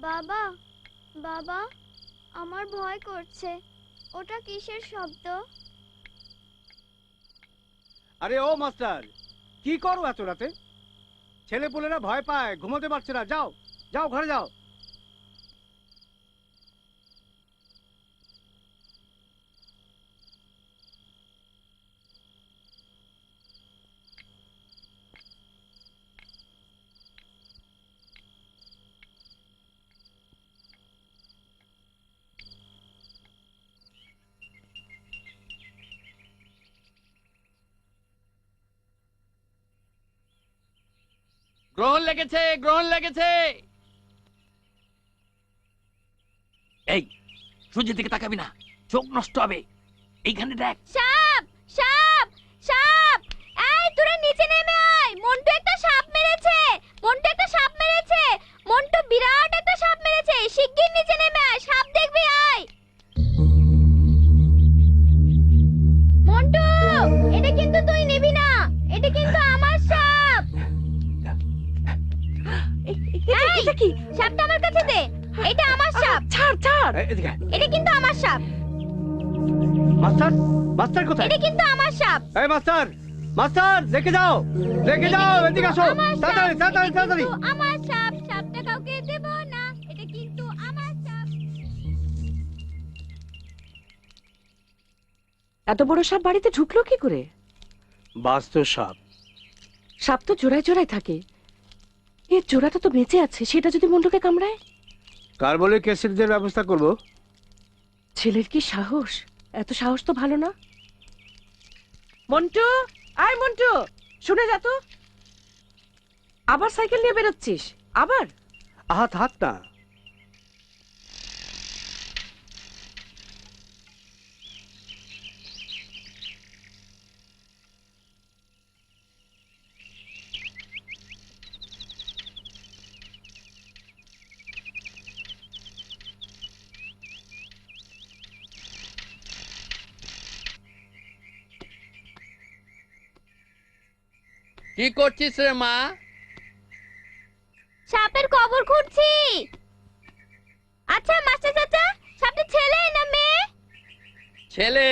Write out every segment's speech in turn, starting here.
বাবা, বাবা, আমার ভয় করছে। ওটা কিসের শব্দ? আরে ও মাস্টার, কি করো এত রাতে? ছেলেপুলেরা ভয় পায়, ঘুমোতে পারছে না। যাও যাও, ঘরে যাও। গ্রহণ লেগেছে, গ্রহণ লেগেছে। এই সূর্যের দিকে তাকাবি না, চোখ নষ্ট হবে। এইখানে দেখ। সাপ, সাপ, সাপ! এই তোরা নিচে নেমে আয়। মন্টু একটা সাপ মেরেছে। মন্টু একটা সাপ মেরেছে। মন্টু বিরাট একটা সাপ মেরেছে। শিগগির নিচে নেমে আয়, সাপ দেখবি আয়। মন্টু, এটা কিন্তু তুই নিবি না। এটা কিন্তু আমার সাপ। এটা কি? সাপটা আমার কাছে দে। এটা আমার সাপ। ছাড়, ছাড়। এদিকে এটা কিন্তু আমার সাপ। মাস্টার, মাস্টার কোথায়? এটা কিন্তু আমার সাপ। এই মাস্টার, মাস্টার দেখে যাও, দেখে যাও, এদিকে আসো। আমার সাপ। তাড়াতাড়ি তাড়াতাড়ি এটা তাড়াতাড়ি। কিন্তু আমার সাপ। সাপটা কাউকে দেব না। এটা কিন্তু আমার সাপ। এত বড় সাপ বাড়িতে ঢুকলো কি করে? বাস্তব সাপ। সাপ তো জোড়ায় জোড়ায় থাকে। এর জোড়াটা তো বেঁচে আছে, সেটা যদি মন্টুকে কামড়ায়? কার্বলিক অ্যাসিডের ব্যবস্থা করব। ছেলের কি সাহস! এত সাহস তো ভালো না। মন্টু, আয় মন্টু, শুনে যা তো। আবার সাইকেল নিয়ে বেরোচ্ছিস? আবার? আহা থাক না। কি করছিস রে মা? সাপের কবর খুঁড়ছি। আচ্ছা মাস্টার চাচা, সাপটা ছেলে না মেয়ে? ছেলে।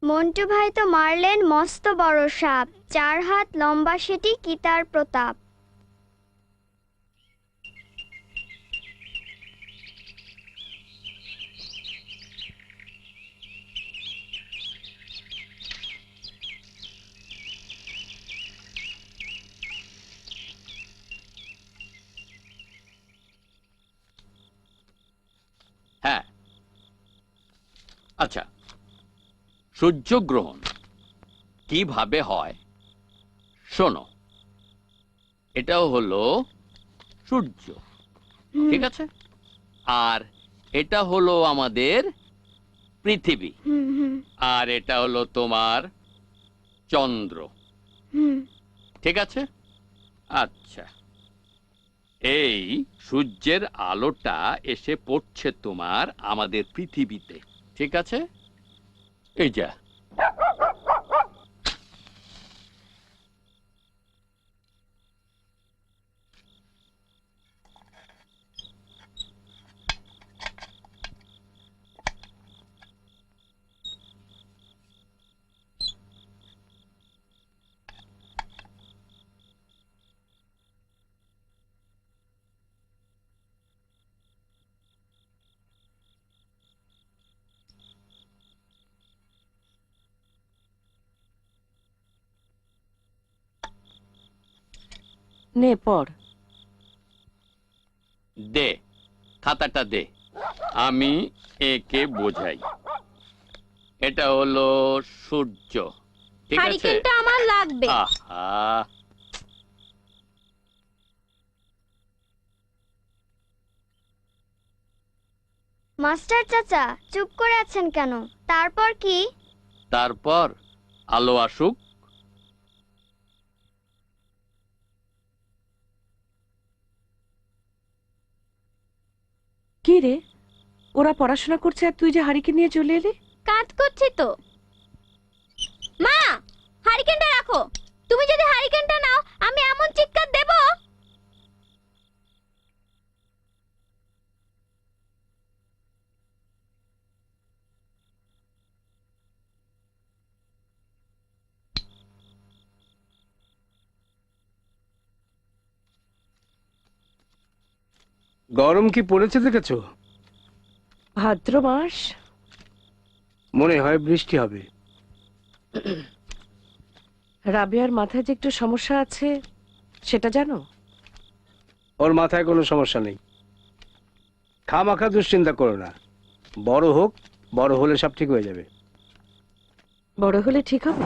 মন্টু ভাই তো মারলেন মস্ত বড় সাপ। 4 হাত লম্বা, সেটি কি তার প্রতাপ। হ্যাঁ, আচ্ছা, সূর্যগ্রহণ কিভাবে হয় শোনো। এটাও হলো সূর্য, ঠিক আছে? আর এটা হলো আমাদের পৃথিবী, আর এটা হলো তোমার চন্দ্র, ঠিক আছে? আচ্ছা, এই সূর্যের আলোটা এসে পড়ছে তোমার আমাদের পৃথিবীতে, ঠিক আছে? এই যা, নে পড়। দে খাতাটা দে, আমি একে বোঝাই। এটা হলো সূর্য, ঠিক আছে? হারিকেনটা আমার লাগবে। আহা, মাস্টার চাচা চুপ করে আছেন কেন? তারপর কি? তারপর আলো আসুক, কি রে, ওরা পড়াশোনা করছে আর তুই যে হারিকেন নিয়ে চলে এলি? কাজ করছি তো। মা, হারিকেনটা রাখো। তুমি যদি হারিকেনটা নাও, আমি এমন চিৎকার দেব। গরম কি পড়েছে দেখেছো? ভাদ্র মাস, মনে হয় বৃষ্টি হবে। রাবেয়ার মাথায় যে একটু সমস্যা আছে সেটা জানো? ওর মাথায় কোনো সমস্যা নেই, খামাখা দুশ্চিন্তা করো না। বড় হোক, বড় হলে সব ঠিক হয়ে যাবে। বড় হলে ঠিক হবে?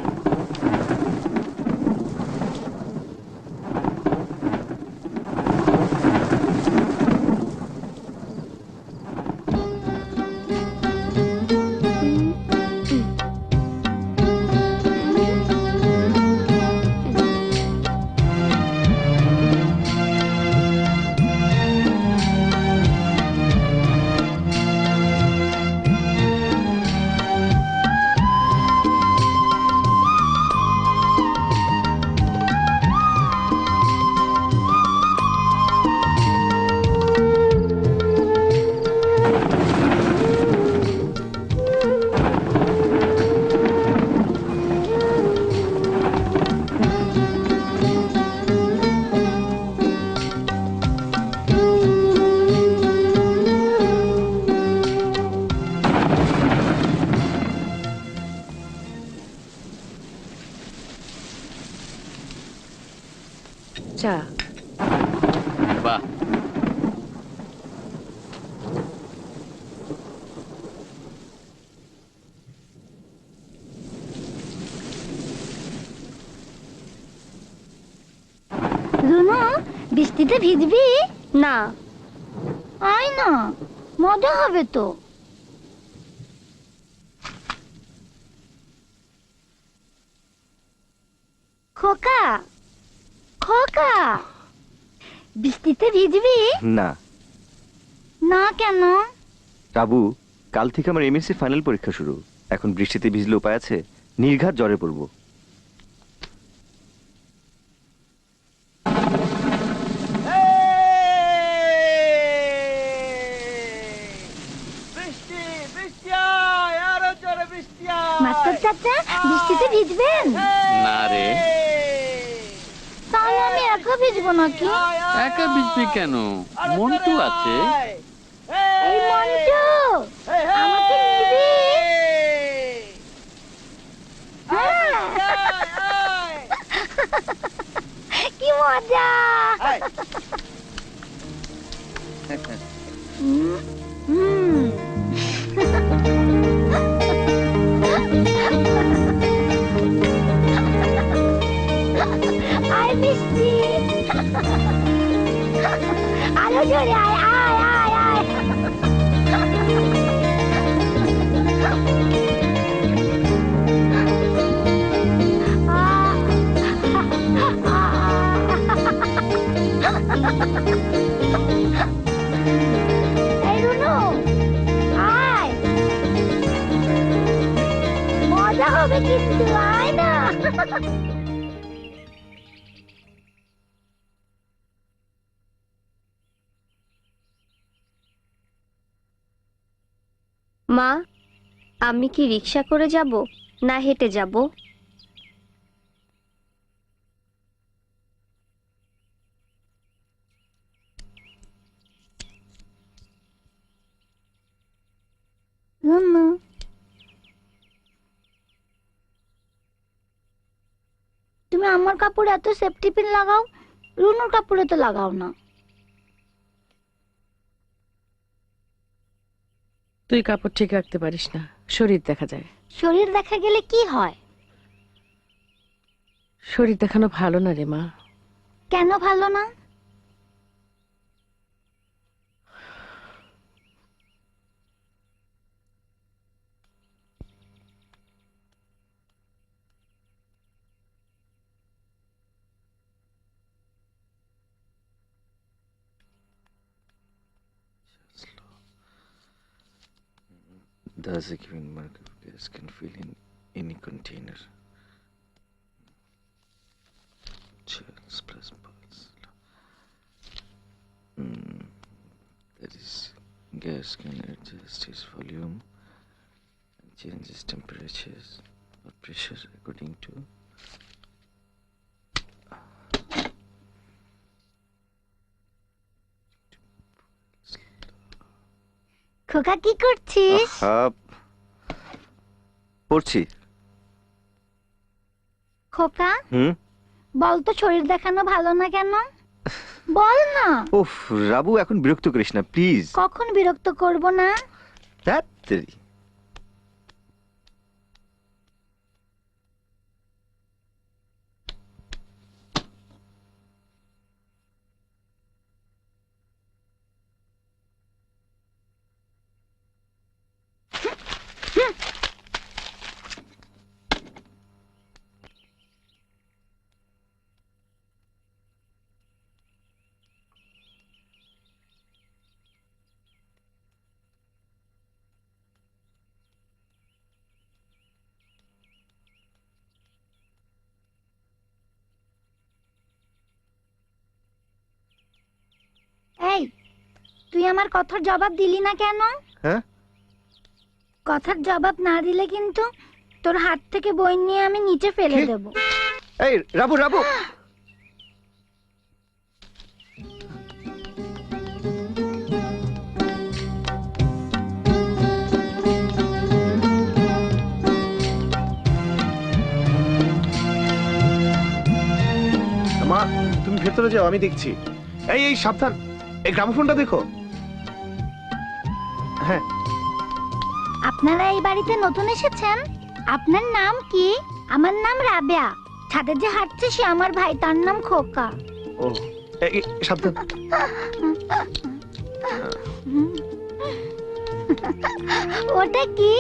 চা। বাহ, রুনু, বৃষ্টিতে ভিজবি না? আয় না, মজা হবে তো। খোকা, খোকা, বৃষ্টিতে ভিজবি না না? কেন? টাবু, কাল থেকে আমার এমএসসি ফাইনাল পরীক্ষা শুরু। এখন বৃষ্টিতে ভিজলে উপায় আছে? নির্ঘাত জ্বরে পড়বো। মাস্টার চাচা, বৃষ্টিতে ভিজবেন? না রে, তাহলে আমি একা ভিজবো নাকি? একা ভিজবি কেন? মন্টু আছে। এই মন্টু, আমাকে নিবি? হ্যাঁ। কি মজা! হুম। আয় বৃষ্টি, আলো জোরে আয়, আয় আয় আয়। এই রুনু, আয়, মজা হবে কিন্তু, আয় না। মা, আমি কি রিক্সা করে যাব না হেঁটে যাব? তুমি আমার কাপড়ে এত সেফটি পিন লাগাও, রুনুর কাপড়ে তো লাগাও না। তুই কাপড় ঠিক রাখতে পারিস না, শরীর দেখা যায়। শরীর দেখা গেলে কি হয়? শরীর দেখানো ভালো না রে মা। কেন ভালো না? Thus, a given mark of gas can fill in any container. Charge plus pulse. That is, gas can adjust its volume and change its temperatures or pressure according to খোকা কি করছিস? পড়ছি। খোকা হুম। বল তো শরীর দেখানো ভালো না কেন? বল না। উফ, রাবু এখন বিরক্ত করিস না প্লিজ। কখন বিরক্ত করব না? তাড়াতাড়ি। এই তুই আমার কথার জবাব দিলি না কেন? হ্যাঁ? কথার জবাব না দিলে কিন্তু তোর হাত থেকে বই নিয়ে আমি নিচে ফেলে কি? দেব। এই রাবু রাবু, মা তুমি ভেতরে যাও, আমি দেখছি। এই এই সাবধান, এই গ্রামোফোনটা দেখো। হ্যাঁ। আপনারা এই বাড়িতে নতুন এসেছেন? আপনার নাম কি? আমার নাম রাবেয়া। ছাদে যে হাঁটছে সে আমার ভাই, তার নাম খোকা। ও এই সাবধান। ওটা কি?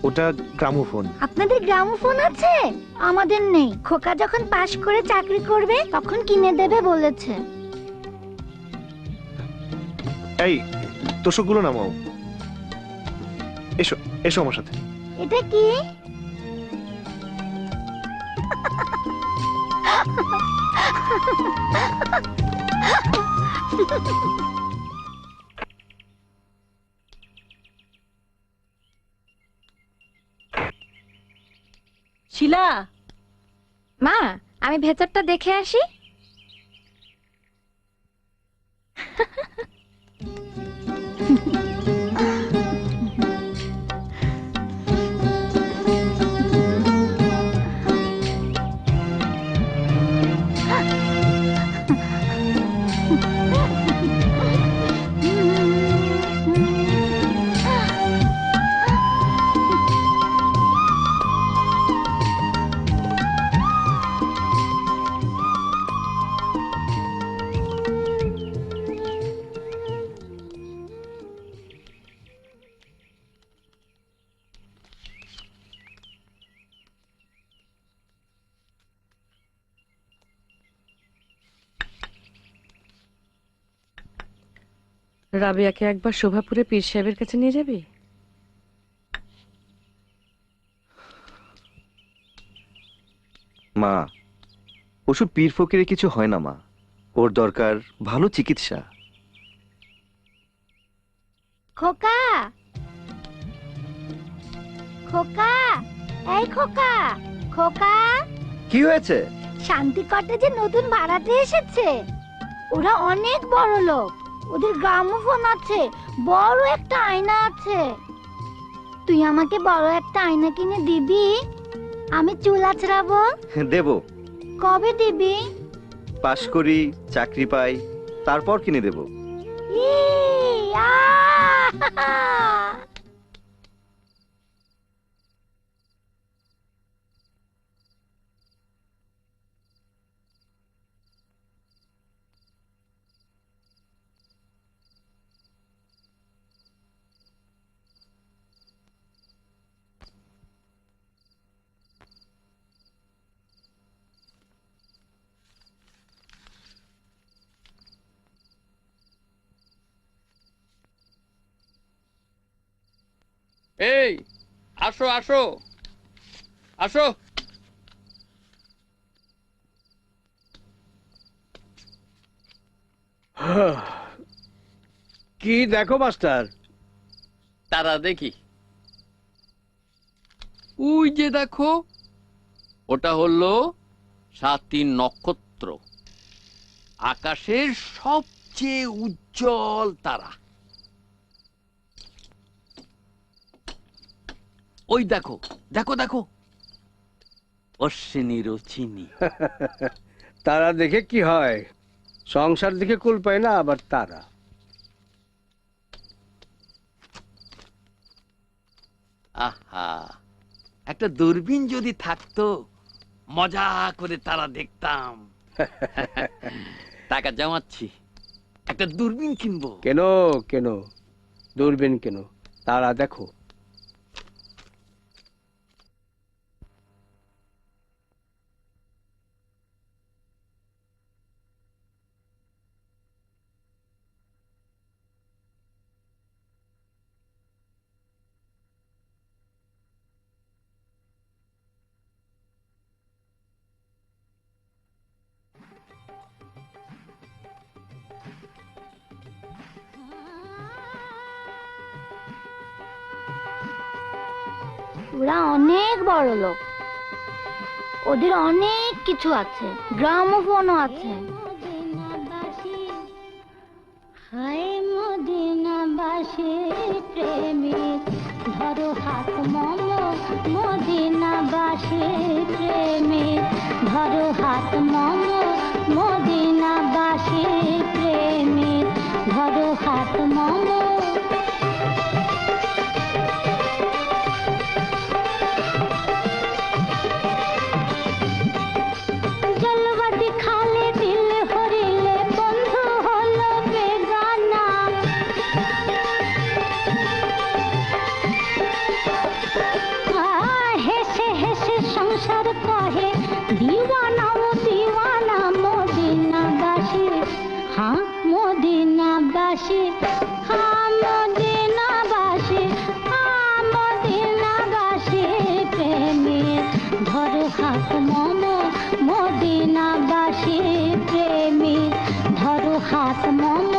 ওটা গ্রামোফোন। আপনাদের গ্রামোফোন আছে? আমাদের নেই। খোকা যখন পাশ করে চাকরি করবে তখন কিনে দেবে বলেছে। এই তোষকগুলো নামাও। এসো এসো আমার সাথে। এটা কি? শিলা, মা আমি ভেতরটা দেখে আসি। রাবেয়াকে একবার শোভাপুরে পীর সাহেবের কাছে নিয়ে যাবি? মা ওসব পীর ফকিরে কিছু হয় না মা, ওর দরকার ভালো চিকিৎসা। খোকা খোকা, এই খোকা খোকা। কি হয়েছে? শান্তি কটেজে নতুন ভাড়াটে এসেছে। ওরা অনেক বড় লোক। ওদের গ্রামোফোন আছে, বড় একটা আয়না আছে। তুই আমাকে বড় একটা আয়না কিনে দিবি? আমি চুল আঁচড়াবো। দেব। কবে দিবি? পাশ করি, চাকরি পাই, তারপর কিনে দেব। ই, আহ! এই আসো আসো আসো। কি দেখো মাস্টার? তারা দেখি। ওই যে দেখো, ওটা হলো 7টি নক্ষত্র, আকাশের সবচেয়ে উজ্জ্বল তারা। ওই দেখো দেখো দেখো, অশ্বিনী রচিনী। তারা দেখে কি হয়? সংসার দেখে কুল পায় না, আবার তারা। আহা, একটা দূরবীন যদি থাকতো, মজা করে তারা দেখতাম। টাকা জমাচ্ছি, একটা দূরবীন কিনবো। কেন কেন দূরবীন কেন? তারা দেখো। ওরা অনেক বড় লোক, ওদের অনেক কিছু আছে, গ্রামোফোনও আছে। হায় মদিনাবাসী প্রেমিক, ধরো হাত মম। মদিনাবাসী প্রেমিক, ধরো হাত মম। মদিনাবাসী প্রেমিক, ধরো হাত মম। ধরো হাত মম। মদিনাবাসী প্রেমিক, ধরো হাত মম।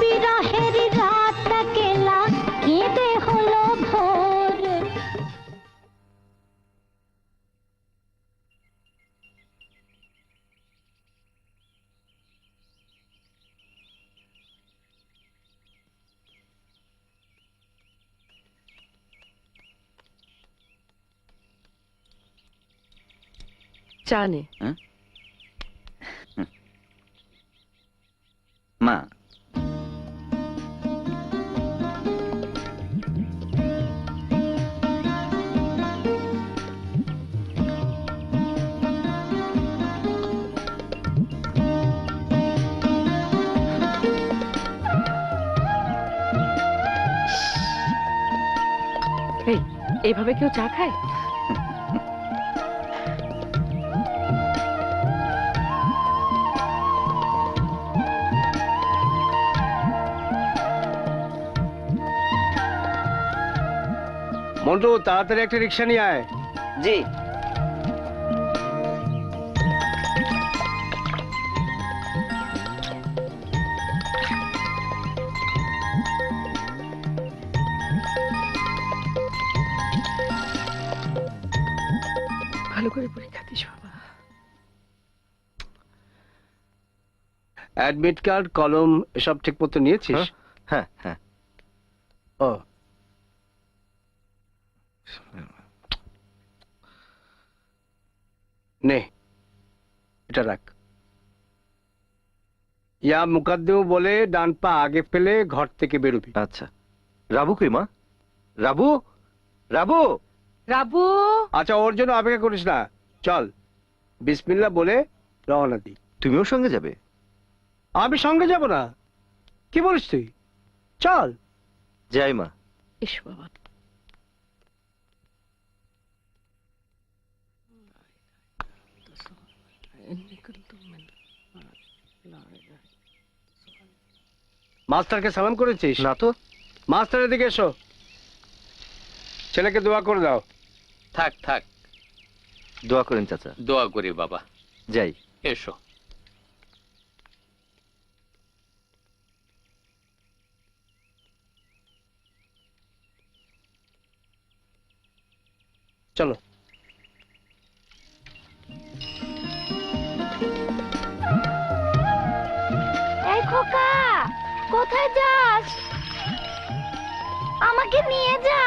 বিরহের রাত কেলা কেঁদে হলো ভোর। চা নে। মা, এই, এইভাবে কেউ চা খায়? মন্টু, তাড়াতাড়ি একটা রিক্সা নিয়ে আয়। জি। ভালো করে পরীক্ষা দিস বাবা। অ্যাডমিট কার্ড, কলম এসব ঠিক মতো নিয়েছিস? হ্যাঁ হ্যাঁ। ও, নে এটা রাখ। ইয়া মুকাদ্দেম বলে ডান পা আগে ফেলে ঘর থেকে বেরোবি। আচ্ছা। রাবু কই মা? রাবু, রাবু। রাবু, আচ্ছা, ওর জন্য অপেক্ষা করিস না, চল বিসমিল্লাহ বলে রওনা দি। তুমিও সঙ্গে যাবে? আমি সঙ্গে যাব না? কি বলিস তুই? চল। যাই মা। এসো বাবা। নিকল মাস্টারকে সালাম করেছিস? না তো। মাস্টারের দিকে এসো, ছেলেকে দোয়া করে দাও। থাক থাক, দোয়া করেন চাচা। দোয়া করি বাবা। যাই। এসো। চলো। এই খোকা, কোথায় যাস? আমাকে নিয়ে যা।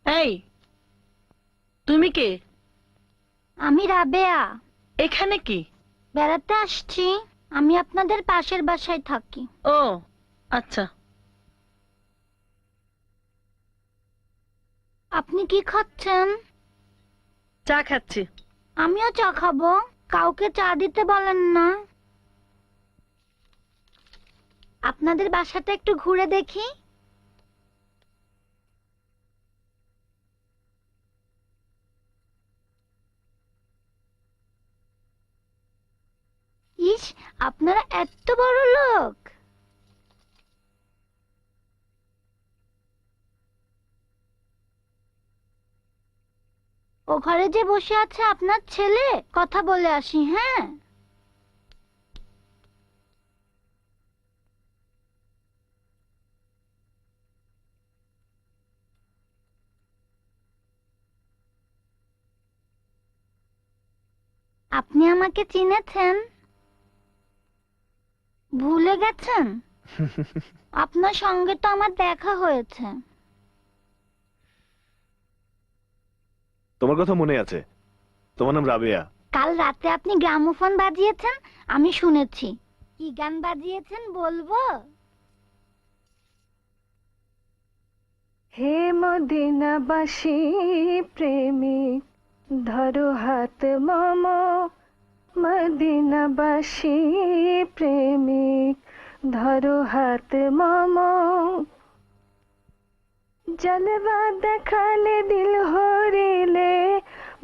এই, তুমি কে? আমি রাবেয়া, এখানে কি? বেড়াতে আসছি। আমি আপনাদের পাশের বাসায় থাকি। ও আচ্ছা। আপনি কি খাচ্ছেন? চা খাচ্ছি। আমিও চা খাবো। কাউকে চা দিতে বলেন না। আপনাদের বাসাটা একটু ঘুরে দেখি। ইস, আপনারা এত বড় লোক। ও ঘরে যে বসে আছে আপনার ছেলে, কথা বলে আসি। হ্যাঁ, আপনি আমাকে চিনেছেন? ভুলে গেছেন? আপনার সঙ্গে তো আমার দেখা হয়েছে। তোমার কথা মনে আছে, তোমার নাম রাবেয়া। কাল রাতে আপনি গ্রামোফোন বাজিয়েছেন, আমি শুনেছি। কি গান বাজিয়েছেন বলবো? হে মদিনাবাসী প্রেমিক, ধরো হাত মম। মদিনাবাসী প্রেমিক, ধরো হাত মম। জলবা দেখালে দিল হরিলে,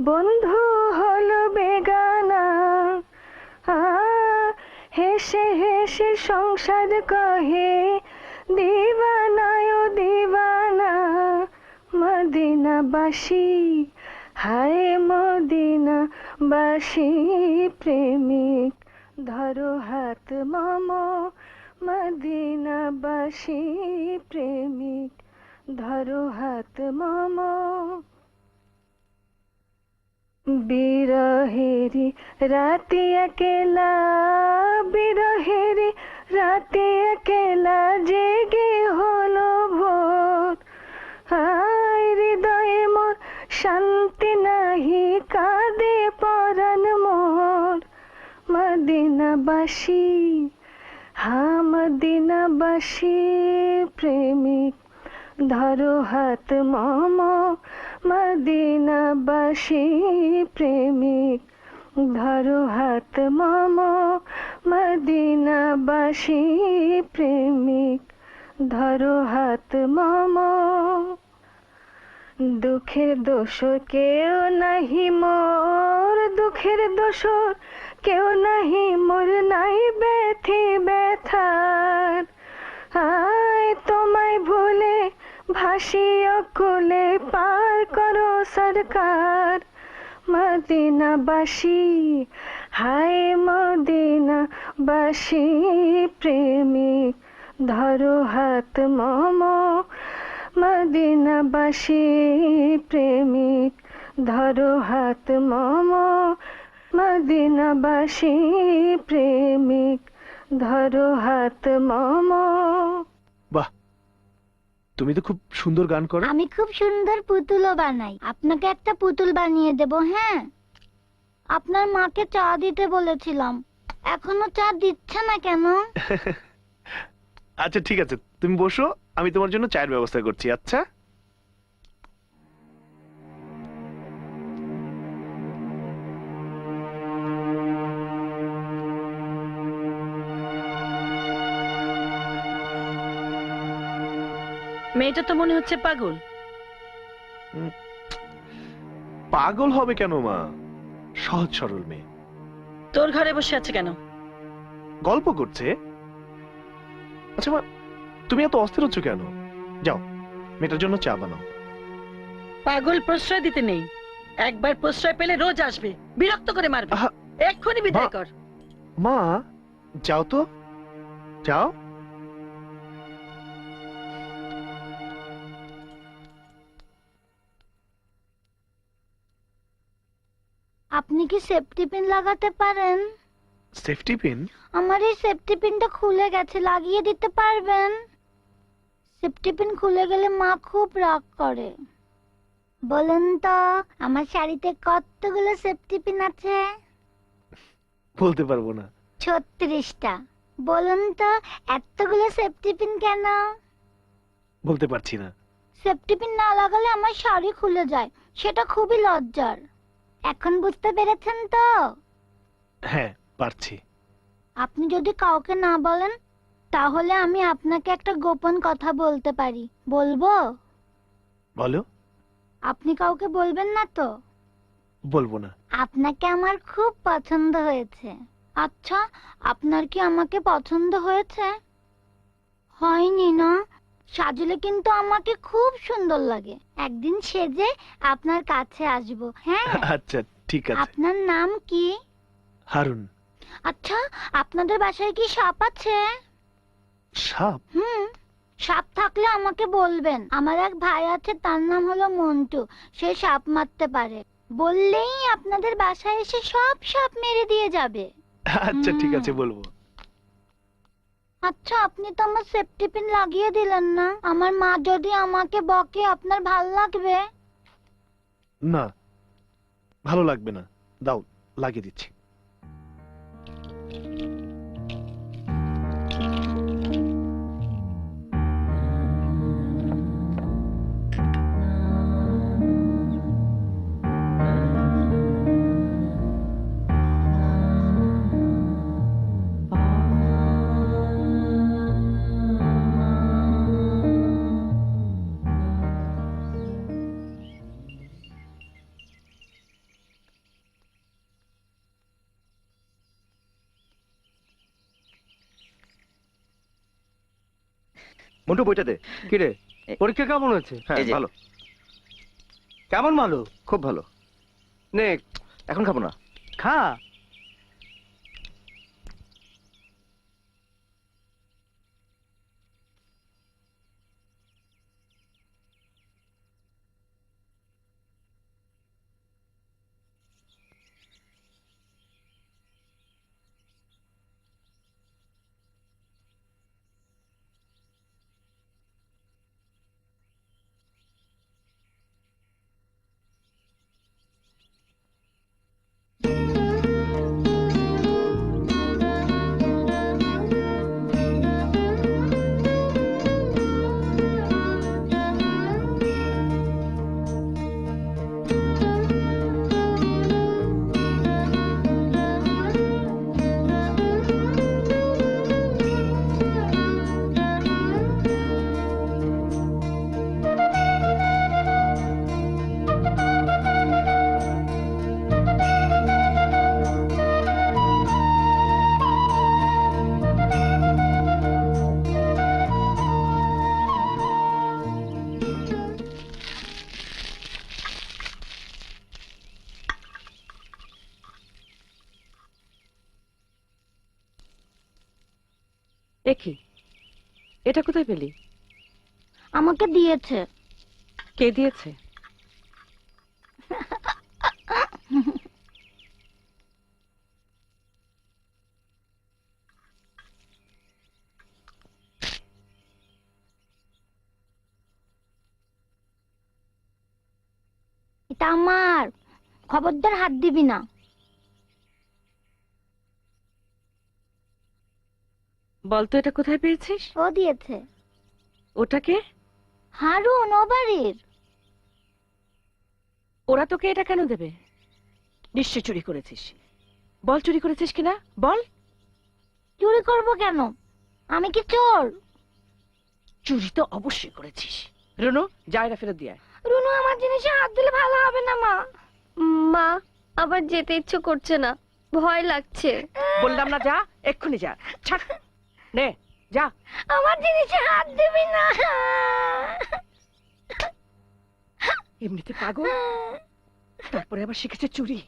বন্ধু হলো বেগানা। হেসে হেসে সংসার কহে, দিবানায় দিবানা। মদিনাবাসী, হায় মদিনাবাসী প্রেমিক, ধরো হাত মম। মদিনাবাসী প্রেমিক, ধরো হাত মম। বিরহেরি রাতি একেলা, বিরহেরি রাতি একেলা, জেগে হলো ভোর। হায় হৃদয়ে মোর শান্তি নাহি, কাঁদে পরাণ মোর। মদিনাবাসী, হা মদিনাবাসী প্রেমিক, ধরো হাত মম। মদিনাবাসী প্রেমিক, ধরো হাত মম। মদিনাবাসী প্রেমিক, ধরো হাত মম। দুঃখের দোষর কেউ নাহি মোর, দুঃখের দোষর কেউ নাহি মোর। নাই ব্যথি ব্যথার, সরকার মদিনাবাসী হায় মদিনাবাসী প্রেমিক ধরো হাত মম মদিনাবাসী প্রেমিক ধরো হাত মম মদিনাবাসী প্রেমিক ধরো হাত মম। বাহ, তুমি তো খুব সুন্দর গান করো। আমি খুব সুন্দর পুতুলও বানাই, আপনাকে একটা পুতুল বানিয়ে দেব। হ্যাঁ, আপনার মাকে চা দিতে বলেছিলাম, এখনো চা দিচ্ছে না কেন? আচ্ছা ঠিক আছে, তুমি বসো, আমি তোমার জন্য চায়ের ব্যবস্থা করছি। আচ্ছা মেয়েটা তো মনে হচ্ছে পাগল। পাগল হবে কেন মা, সহজ সরল মেয়ে। তোর ঘরে বসে আছে কেন? গল্প করছে। আচ্ছা মা, তুমি এত অস্থির হচ্ছ কেন? যাও মেয়েটার জন্য চা বানাও। পাগল প্রশ্রয় দিতে নেই, একবার প্রশ্রয় পেলে রোজ আসবে, বিরক্ত করে মারবে। আহা, এক্ষুনি বিদায় কর। মা যাও তো, যাও। আপনি কি সেফটি পিন লাগাতে পারেন? Safety pin? আমার এই সেফটি পিনটা খুলে গেছে, লাগিয়ে দিতে পারবেন? সেফটি পিন খুলে গেলে মা খুব রাগ করে। বলুন তো, আমার শাড়িতে কতগুলো সেফটি পিন আছে? বলতে পারবো না। 36টা। বলুন তো, এতগুলো সেফটি পিন কেন? বলতে পারছি না। সেফটি পিন না লাগালে আমার শাড়ি খুলে যায়, সেটা খুবই লজ্জার। এখন বুঝতে পেরেছেন তো? হ্যাঁ পারছি। আপনি যদি কাউকে না বলেন, তাহলে আমি আপনাকে একটা গোপন কথা বলতে পারি, বলবো? বলো। আপনি কাউকে বলবেন না তো? বলবো না। আপনাকে আমার খুব পছন্দ হয়েছে। আচ্ছা, আপনার কি আমাকে পছন্দ হয়েছে? হয়নি না? সাজলে কিন্তু আমাকে খুব সুন্দর লাগে। একদিন সেজে আপনার কাছে আসবো। হ্যাঁ। আচ্ছা ঠিক আছে। আপনার নাম কি? হারুন। আচ্ছা, আপনাদের বাসায় কি সাপ আছে? সাপ? সাপ থাকলে আমাকে বলবেন। আমার এক ভাই আছে, তার নাম হলো মন্টু, সে সাপ মারতে পারে। বললেই আপনাদের বাসায় এসে সব সাপ মেরে দিয়ে যাবে। আচ্ছা ঠিক আছে, বলবো। আচ্ছা, আপনি তো আমার সেফটি পিন লাগিয়ে দিলেন না। আমার মা যদি আমাকে বকে, আপনার ভাল লাগবে? না, ভালো লাগবে না। দাও, লাগিয়ে দিচ্ছি। মন্টু বইটা দে। কি রে, পরীক্ষা কেমন হয়েছে? হ্যাঁ এই যে। ভালো, কেমন ভালো? খুব ভালো। নে এখন খাবো না। খা। একি, এটা কোথায় পেলি? আমাকে দিয়েছে। কে দিয়েছে? এটা আমার, খবরদার হাত দিবি না। বলতো এটা কোথায় পেয়েছিস? ও দিয়েছে। ওটাকে? হারুন, ও বাড়ির। ওরা তোকে এটা কেন দেবে? নিশ্চয় চুরি করেছিস। বল চুরি করেছিস কিনা, বল। চুরি করব কেন? আমি কি চোর? চুরি তো অবশ্যই করেছিস। রুনু, যা এটা ফেরত দিয়ে আয়। রুনু, আমার জিনিসে হাত দিলে ভালো হবে না মা। মা, আবার যেতে ইচ্ছে করছে না, ভয় লাগছে। বললাম না যা, এক্ষুনি যা। ছাড়, নে যা। আমার জিনিসে হাত দিবি না। এমনিতে পাগল, তারপরে আবার শিখেছে চুরি।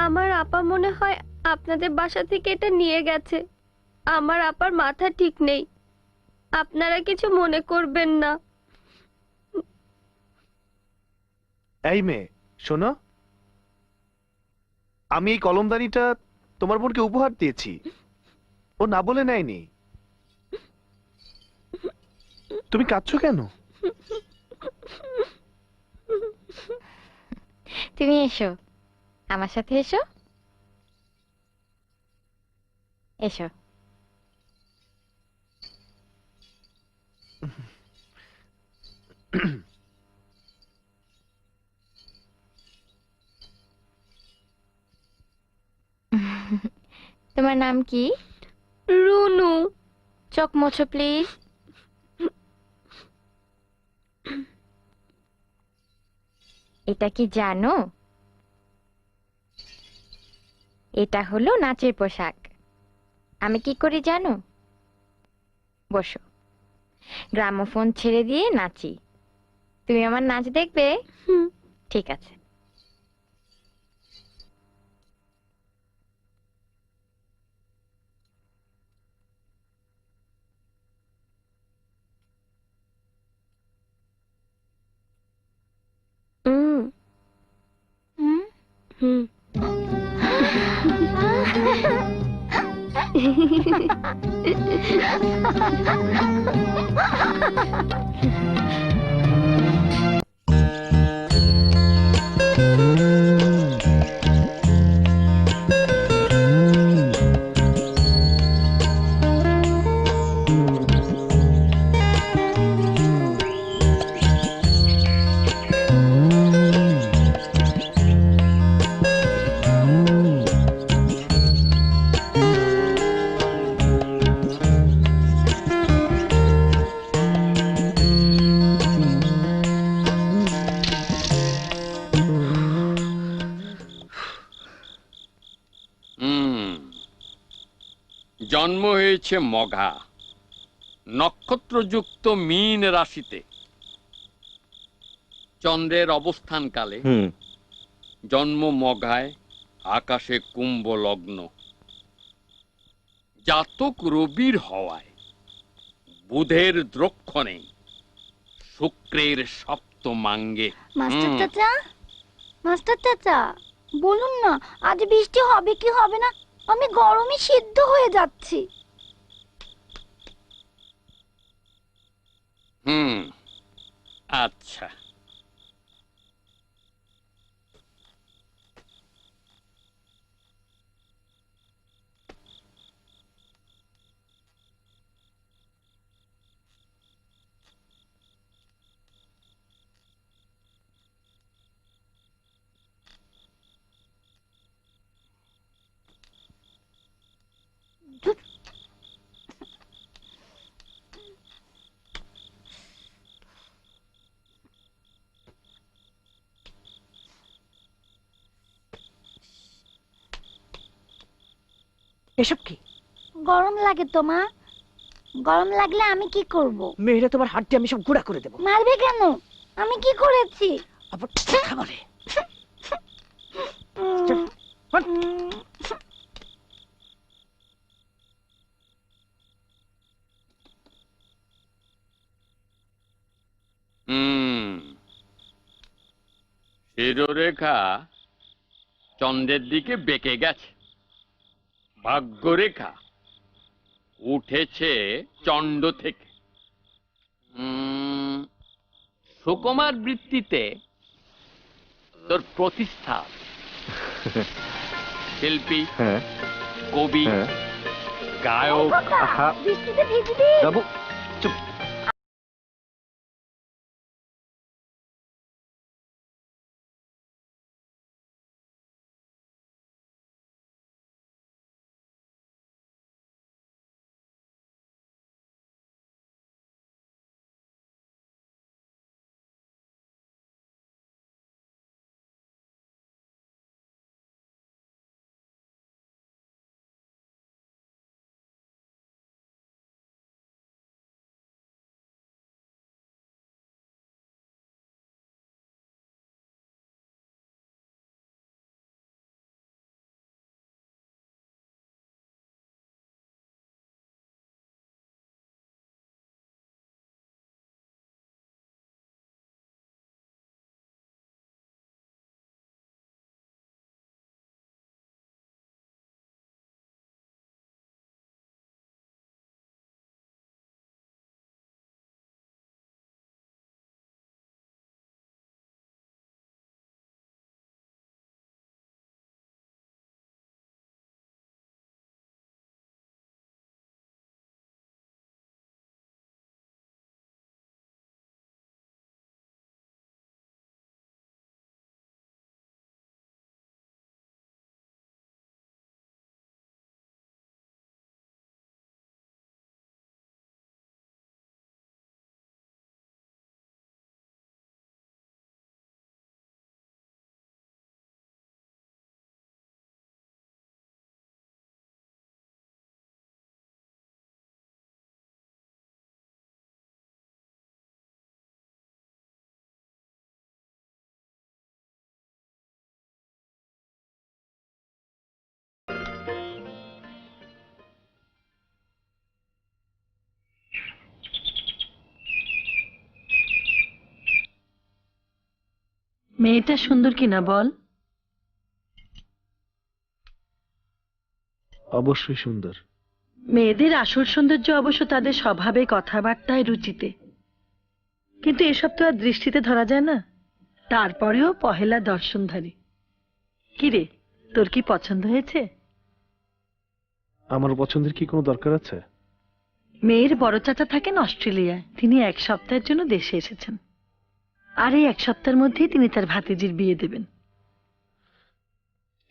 আমার আপা মনে হয় আপনাদের বাসা থেকে এটা নিয়ে গেছে। আমার আপার মাথা ঠিক নেই, আপনারা কিছু মনে করবেন না। এই মেয়ে, শোনো, আমি এই কলমদানিটা তোমার বোনকে উপহার দিয়েছি, ও না বলে নেয়নি। তুমি কাঁদছো কেন? তুমি এসো, আমার সাথে এসো। এসো। তোমার নাম কি? রুনু। চোখ মোছো প্লিজ। এটা কি জানো? এটা হলো নাচের পোশাক। আমি কি করি জানো? বসো, গ্রামোফোন ছেড়ে দিয়ে নাচি। তুমি আমার নাচ দেখবে? ঠিক আছে। জন্ম হয়েছে মঘা, নক্ষত্রযুক্ত মীন রাশিতে। চন্দ্রের অবস্থানকালে জন্ম মঘায়, আকাশে কুম্ভ লগ্ন। জাতক রবির হওয়ায় বুধের দ্রক্ষণে, শুক্রের সপ্তমাঙ্গে। মাস্টার চাচা, মাস্টার চাচা, বলুন না আজ বৃষ্টি হবে কি হবে না? আমি গরমে সিদ্ধ হয়ে যাচ্ছি। আচ্ছা, এসব কি? গরম লাগে তো মা, গরম লাগলে আমি কি করব? মেয়েরা তোমার হাড্ডি আমি সব গুঁড়া করে দেবো। মারবে কেন? আমি কি করেছি? আবার কথা বলে। চল, হট। শিরোরেখা চন্দ্রের দিকে বেঁকে গেছে, ভাগ্যরেখা উঠেছে চন্ড থেকে। সুকুমার বৃত্তিতে তোর প্রতিষ্ঠা, শিল্পী, হ্যাঁ কবি, হ্যাঁ গায়ক। আহা বৃষ্টিতে ভিজবি? বাবু চুপ। মেয়েটা সুন্দর কিনা বল? অবশ্যই সুন্দর। মেয়েদের আসল সৌন্দর্য অবশ্য তাদের স্বভাবে, কথাবার্তায়, রুচিতে, কিন্তু এসব তো আর দৃষ্টিতে ধরা যায় না। তারপরেও পহেলা দর্শনধারী। কিরে, তোর কি পছন্দ হয়েছে? আমার পছন্দের কি কোনো দরকার আছে? মেয়ের বড় চাচা থাকেন অস্ট্রেলিয়ায়, তিনি 1 সপ্তাহের জন্য দেশে এসেছেন, আর এই 1 সপ্তাহের মধ্যেই তিনি তার ভাতিজির বিয়ে দেবেন।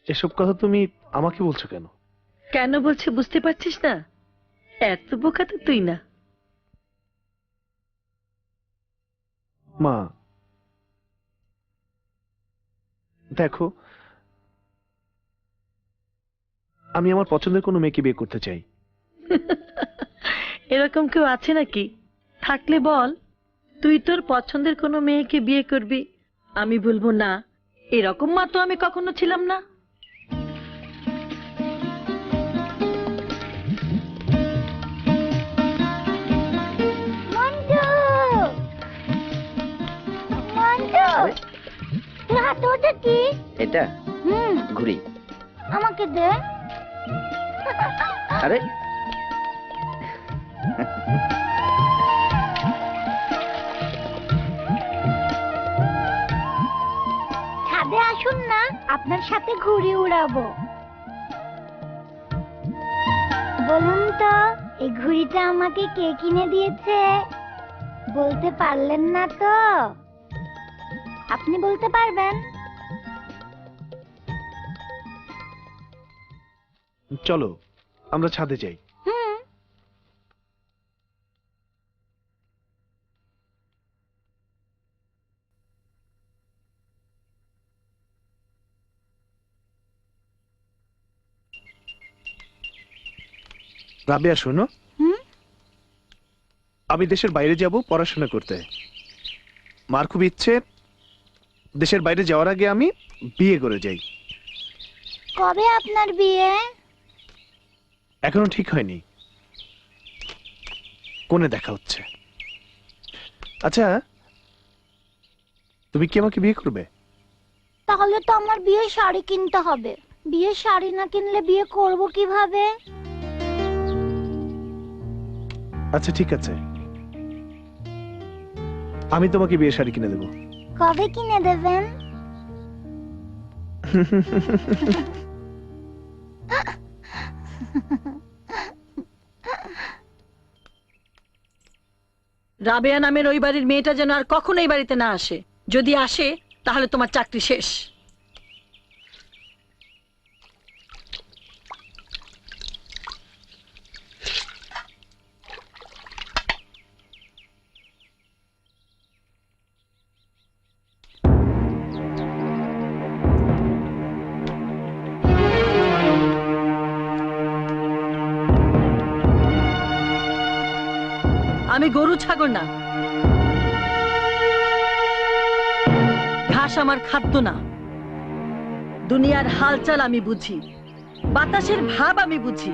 এসব কথা তুমি আমাকে বলছো কেন? কেন বলছে বুঝতে পারছিস না? এত বোকা তো তুই না। মা দেখো, আমি আমার পছন্দের কোনো মেয়েকে বিয়ে করতে চাই। এরকম কেউ আছে নাকি? থাকলে বল, তুই তোর পছন্দের কোনো মেয়েকে বিয়ে করবি, আমি বলবো না। এরকম মা তো আমি কখনো ছিলাম না। মন্টু! মন্টু! তোর হাতে ওটা কি? এটা ঘুড়ি। আমাকে দে। আরে ছাদে আসুন না, আপনার সাথে ঘুড়ি উড়াবো। বলুন তো, এই ঘুড়িটা আমাকে কে কিনে দিয়েছে? বলতে পারলেন না তো? আপনি বলতে পারবেন? চলো আমরা ছাদে যাই। হুম। রাবেয়া শোনো, হুম? আমি দেশের বাইরে যাব পড়াশোনা করতে। মার খুব ইচ্ছে দেশের বাইরে যাওয়ার আগে আমি বিয়ে করে যাই। কবে আপনার বিয়ে? এখনো ঠিক হয়নি, কোনে দেখা হচ্ছে। আচ্ছা, তুমি কি আমাকে বিয়ে করবে? তাহলে তো আমার বিয়ে শাড়ি কিনতে হবে। বিয়ে শাড়ি না কিনলে বিয়ে করব কিভাবে? আচ্ছা ঠিক আছে, আমি তোমাকে বিয়ে শাড়ি কিনে দেবো। কবে কিনে দেবেন? রাবেয়া নামের ওই বাড়ির মেয়েটা যেন আর কখনো এই বাড়িতে না আসে। যদি আসে তাহলে তোমার চাকরি শেষ। আমি গরু ছাগল না, ঘাস আমার খাদ্য না। দুনিয়ার হালচাল আমি বুঝি, বাতাসের ভাব আমি বুঝি।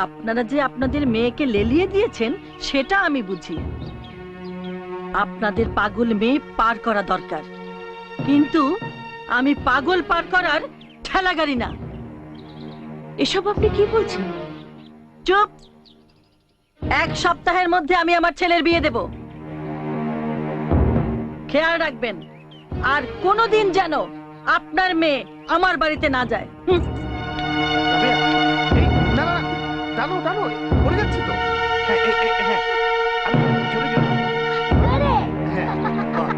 আপনারা যে আপনাদের মেয়েকে লেলিয়ে দিয়েছেন সেটা আমি বুঝি। আপনাদের পাগল মেয়ে পার করা দরকার, কিন্তু আমি পাগল পার করার ঠেলা গাড়ি না। এসব আপনি কি বলছেন? চুপ! 1 সপ্তাহের মধ্যে আমি আমার ছেলের বিয়ে দেব। খেয়াল রাখবেন, আর কোনোদিন যেন আপনার মেয়ে আমার বাড়িতে না যায়। রাবেয়া, এই, না না না, টানো টানো, পড়ে যাচ্ছি তো। হ্যাঁ হ্যাঁ, আরো জোরে জোরে। হ্যাঁ, বাহ।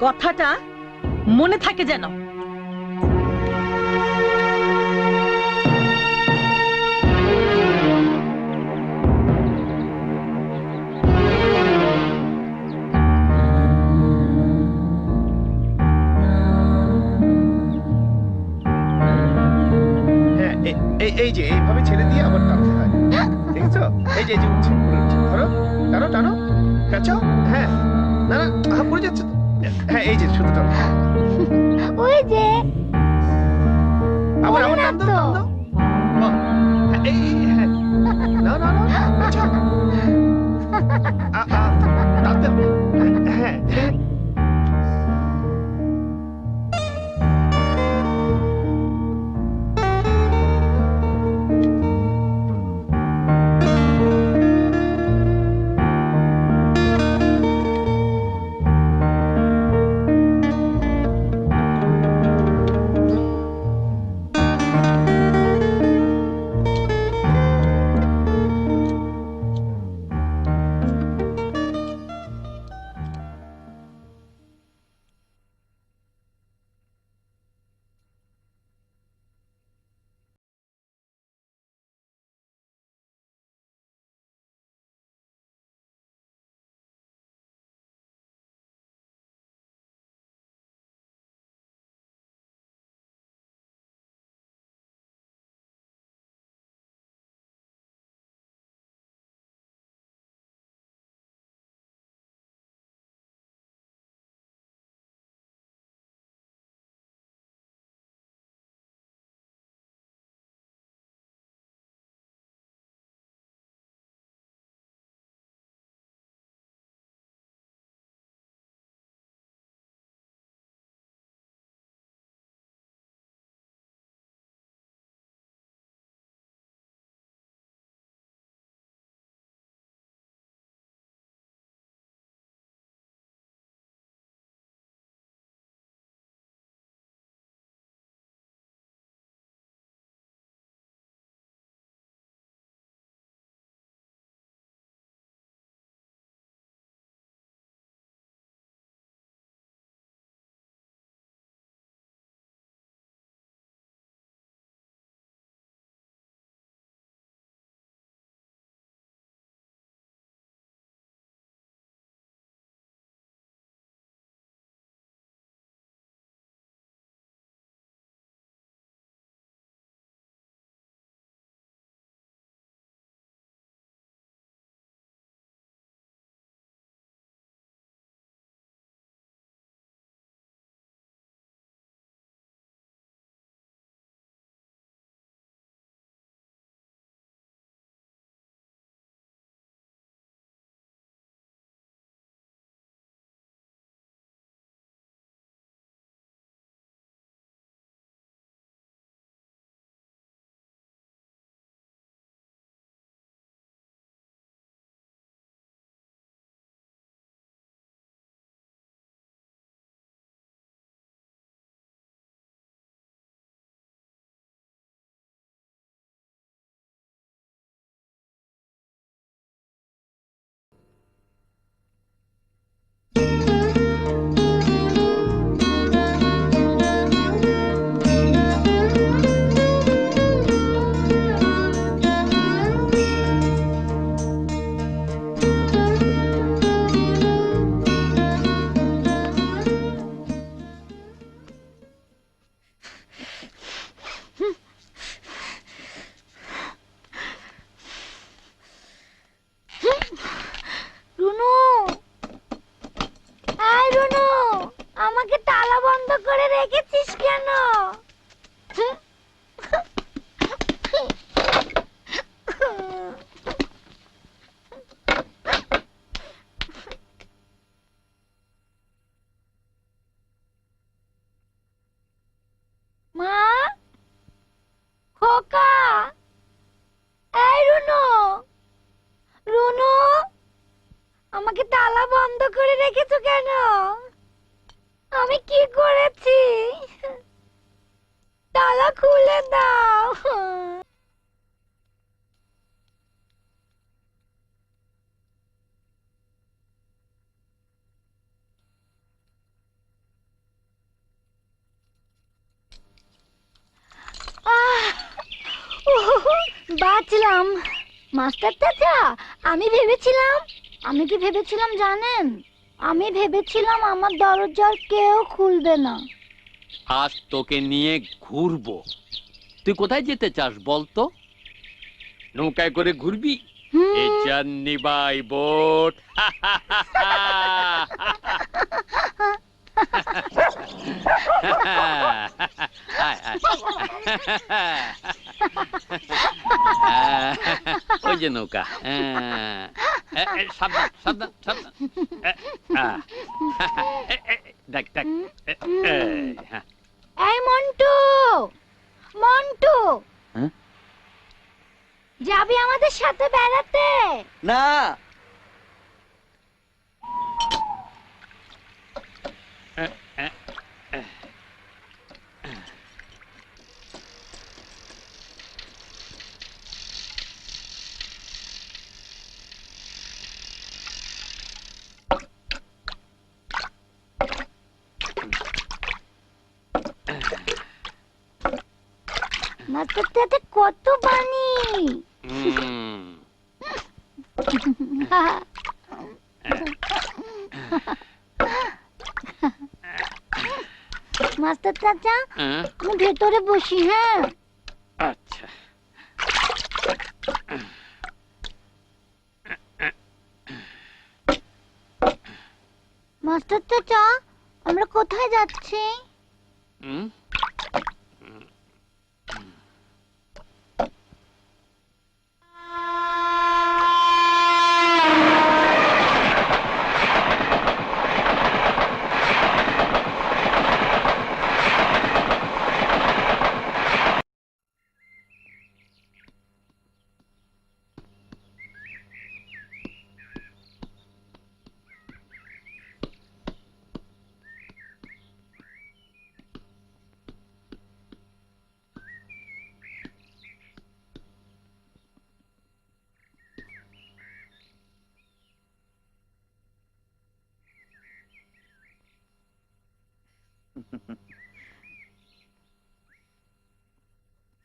কথাটা মনে থাকে যেন। হ্যাঁ, এই যে এইভাবে ছেড়ে দিয়ে আবার টানতে হয়, দেখেছো? এই যে উঠছে, ধরো, টানো টানো, কাচাও। হ্যাঁ, না না, পড়ে যাচ্ছে তো। হ্যাঁ, এই যে শুধু টানো। ওই যে আবার আবার টান দাও, টান দাও। বাহ, হ্যাঁ, হ্যাঁ, না না না, কাচাও। টান দাও। হ্যাঁ হ্যাঁ। করে রেখেছিস কেন? মা, খোকা, এই রুনু, রুনু, আমাকে তালা বন্ধ করে রেখেছো কেন? আমি কি করেছি? তালা খুলে দাও। বাঁচলাম। মাস্টার চাচা, আমি কি ভেবেছিলাম জানেন? আমি ভেবেছিলাম আমার দরজার কেউ খুলবে না। আজ তোকে নিয়ে ঘুরবো। তুই কোথায় যেতে চাস বলতো? নৌকায় করে ঘুরবি? A journey by boat. ওই যে নৌকা। সাবধান সাবধান সাবধান। দেখ দেখ। এই মন্টু, মন্টু, যাবি আমাদের সাথে বেড়াতে? না, মাস্টার চাচা কত বানি। মাস্টার চাচা, আমি ভেতরে বসি। হ্যাঁ, আচ্ছা। মাস্টার চাচা, আমরা কোথায় যাচ্ছি?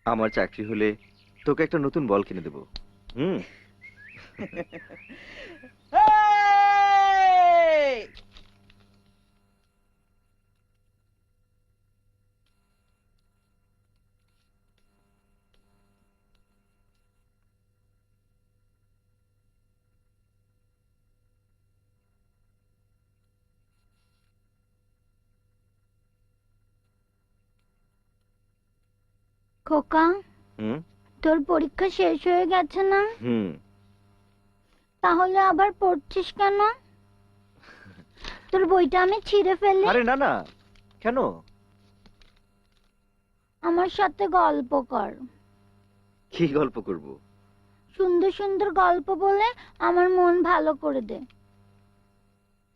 আমার চাকরি হলে তোকে একটা নতুন বল কিনে দেবো। খোকা, তোর পরীক্ষা শেষ হয়ে গেছে না? তাহলে আবার পড়ছিস কেন? তোর বইটা আমি ছিঁড়ে ফেলি? আরে না না, কেন? আমার সাথে গল্প কর। কি গল্প করব? সুন্দর সুন্দর গল্প বলে আমার মন ভালো করে দে।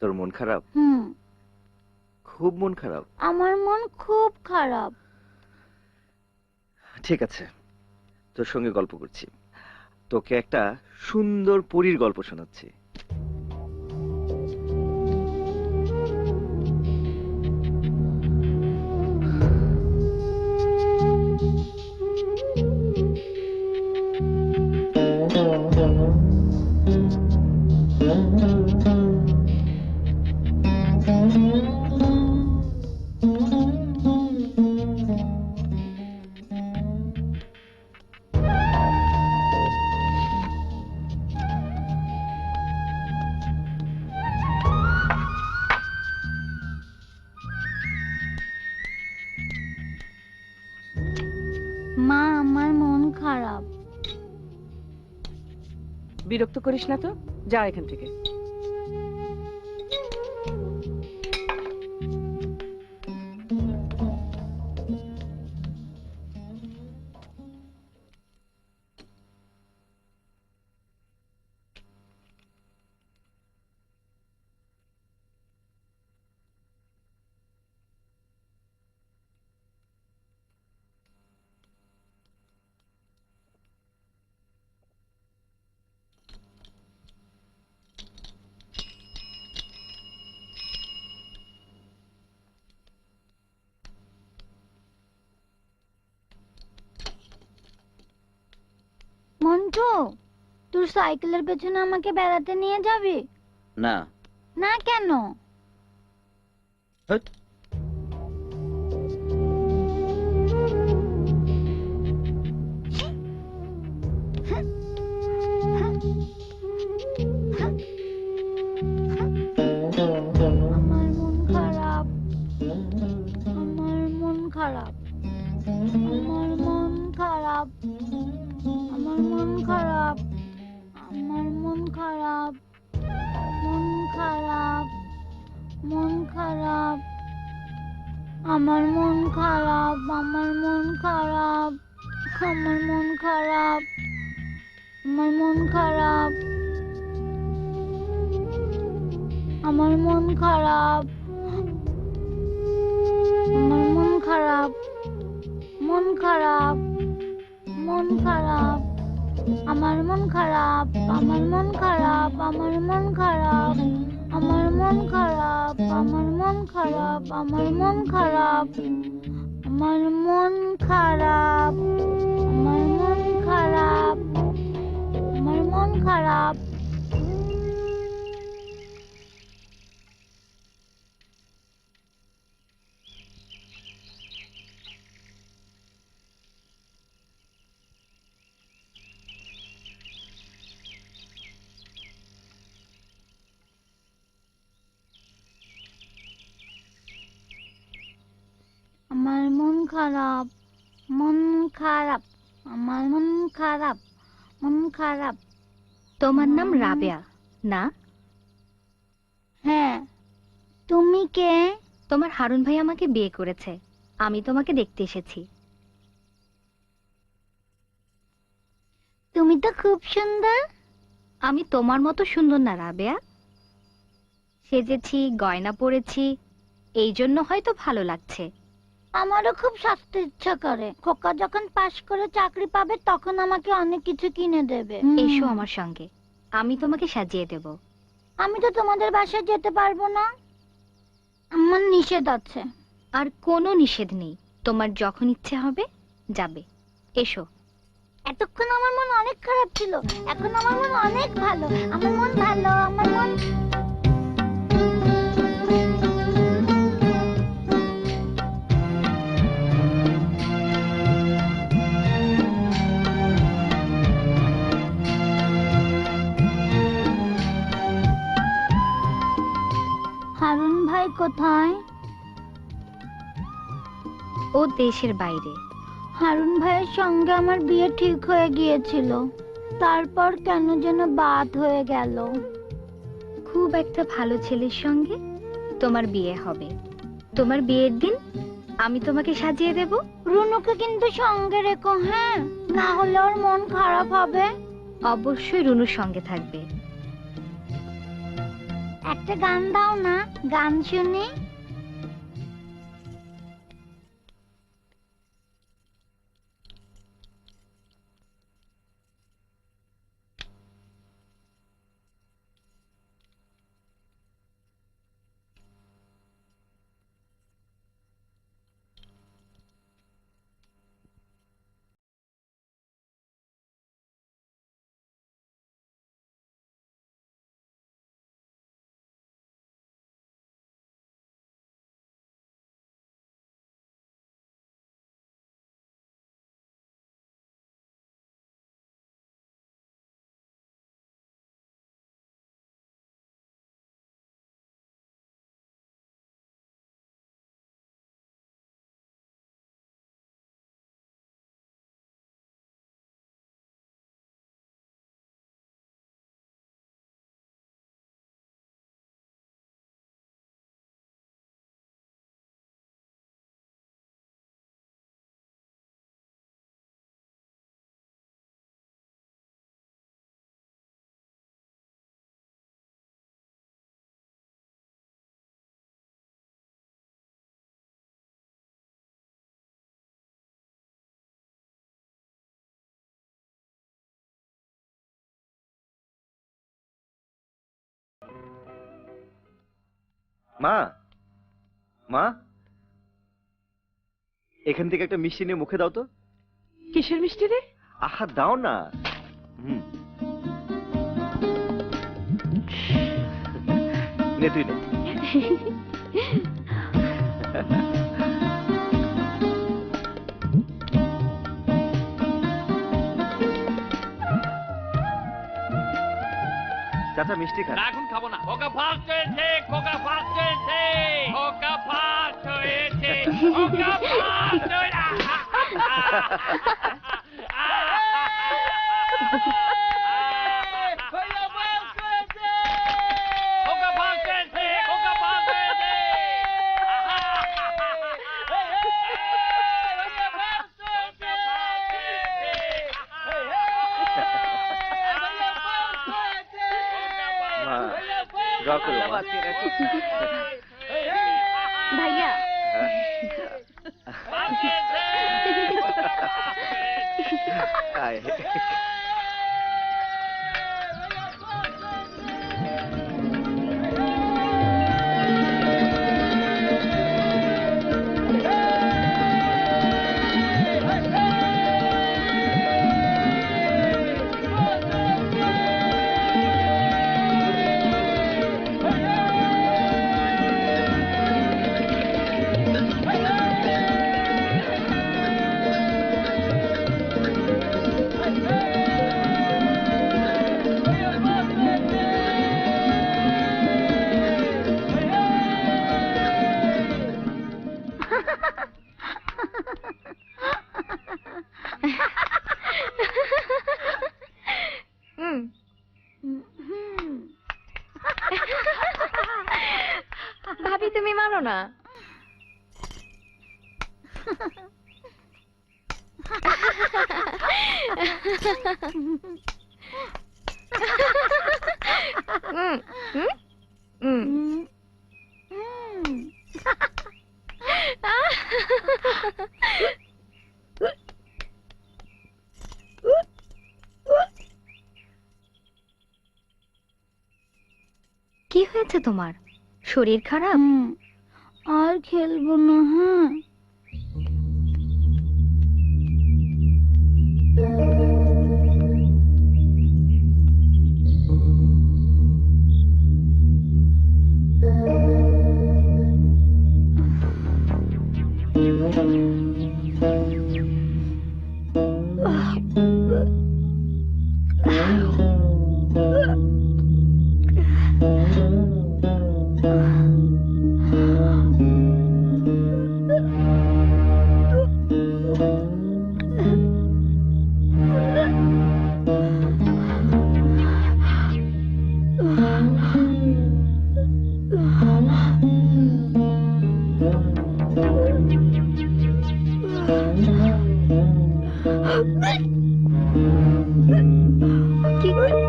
তোর মন খারাপ? খুব মন খারাপ? আমার মন খুব খারাপ। ঠিক আছে, তোর সঙ্গে গল্প করছি। তোকে একটা সুন্দর পরীর গল্প শোনাচ্ছি। মা আমার মন খারাপ। বিরক্ত করিস না তো, যা এখান থেকে। মন্টু, তোর সাইকেলের পেছনে আমাকে বেড়াতে নিয়ে যাবি? না। না কেন? হ্যাট। আমার মন খারাপ, আমার মন খারাপ, আমার মন খারাপ, আমার মন খারাপ, আমার মন খারাপ, মন খারাপ, মন খারাপ, আমার মন খারাপ, আমার মন খারাপ, আমার মন খারাপ, আমার মন খারাপ, আমার মন খারাপ, আমার মন খারাপ, মন খারাপ, মন খারাপ, আমার মন খারাপ, আমার মন খারাপ, আমার মন খারাপ, আমার মন খারাপ, আমার মন খারাপ, আমার মন খারাপ, আমার মন খারাপ, আমার মন খারাপ, আমার মন খারাপ। আমার মন খারাপ, মন খারাপ, আমার মন খারাপ, মন খারাপ। তোমার নাম রাবেয়া না? হ্যাঁ, তুমি কে? তোমার হারুন ভাই আমাকে বিয়ে করেছে, আমি তোমাকে দেখতে এসেছি। তুমি তো খুব সুন্দর। আমি তোমার মতো সুন্দর না রাবেয়া, সেজেছি, গয়না পরেছি, এই জন্য হয়তো ভালো লাগছে। আমারও খুব সাজতে ইচ্ছা করে। খোকা যখন পাশ করে চাকরি পাবে তখন আমাকে অনেক কিছু কিনে দেবে। এসো আমার সঙ্গে, আমি তোমাকে সাজিয়ে দেব। আমি তো তোমাদের বাসায় যেতে পারবো না, আমার নিষেধ আছে। আর কোনো নিষেধ নেই, তোমার যখন ইচ্ছে হবে যাবে। এসো। এতক্ষণ আমার মন অনেক খারাপ ছিল, এখন আমার মন অনেক ভালো। আমার মন ভালো, আমার মন। হারুন ভাই কোথায়? ও দেশের বাইরে। হারুন ভাইয়ের সঙ্গে আমার বিয়ে ঠিক হয়ে গিয়েছিল, তারপর কেন যেন বাদ হয়ে গেল। খুব একটা ভালো ছেলের সঙ্গে তোমার বিয়ে হবে। তোমার বিয়ের দিন আমি তোমাকে সাজিয়ে দেব। রুনুকে কিন্তু সঙ্গে রেখো, হ্যাঁ, না হলে ওর মন খারাপ হবে। অবশ্যই রুনুর সঙ্গে থাকবে। একটা গান দাও না, গান শুনি। মা, মা, এখান থেকে একটা মিষ্টি নিয়ে মুখে দাও তো। কিসের মিষ্টি রে? আহা, দাও না। নে তুই নে। চাচা মিষ্টি খান। না এখন খাবো না, খোকা ফার্স্ট হয়েছে, খোকা ফার্স্ট হয়েছে, খোকা ফার্স্ট হয়েছে, খোকা ফার্স্ট হয়েছে। খোকা ফার্স্ট হয়েছে, খোকা ফার্স্ট হয়েছে। মা, দোয়া করো মা। ভাইয়া আয়। ভাবি তুমি মারো না। কি হয়েছে তোমার? শরীর খারাপ? আর খেলবো না। হ্যাঁ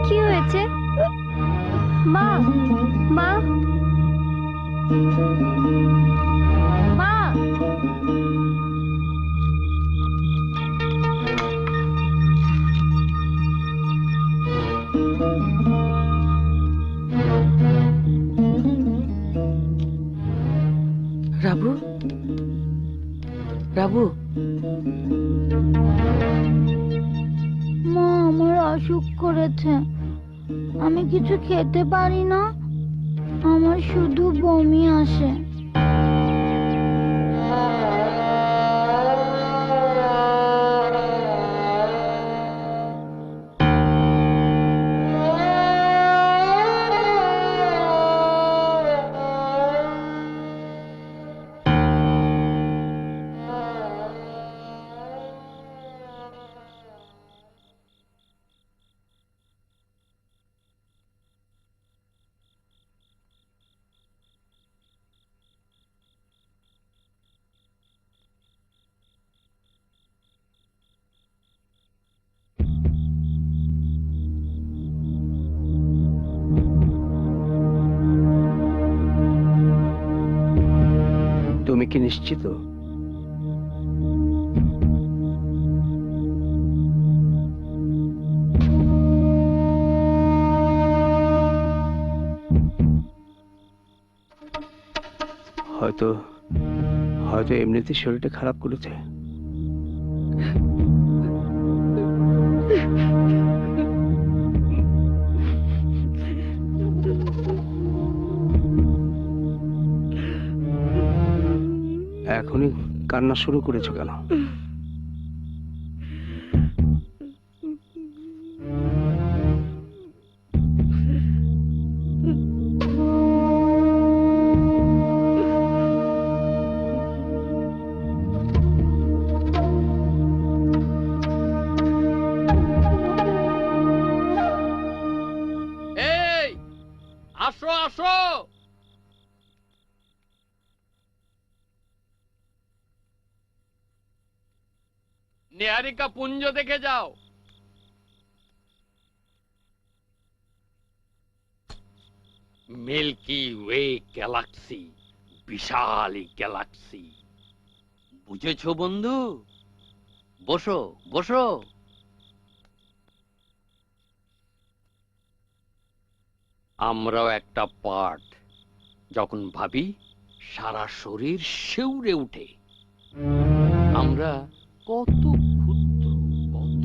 কি হয়েছে? মা, মা, মা। রাবু, রাবু, মা আমার অসুখ করেছে, আমি কিছু খেতে পারি না, আমার শুধু বমি আসে। তুমি কি নিশ্চিত? হয়তো হয়তো এমনিতে শরীরটা খারাপ করেছে। এখনই কান্না শুরু করেছো কেন? এই আসো আসো, নিহারিকা পুঞ্জ দেখে যাও। মিল্কি ওয়ে গ্যালাক্সি, বিশাল এই গ্যালাক্সি। বুঝেছো বন্ধু? বসো বসো। আমরাও একটা পার্ট। যখন ভাবি সারা শরীর শিউরে উঠে। আমরা কত ক্ষুদ্র, কত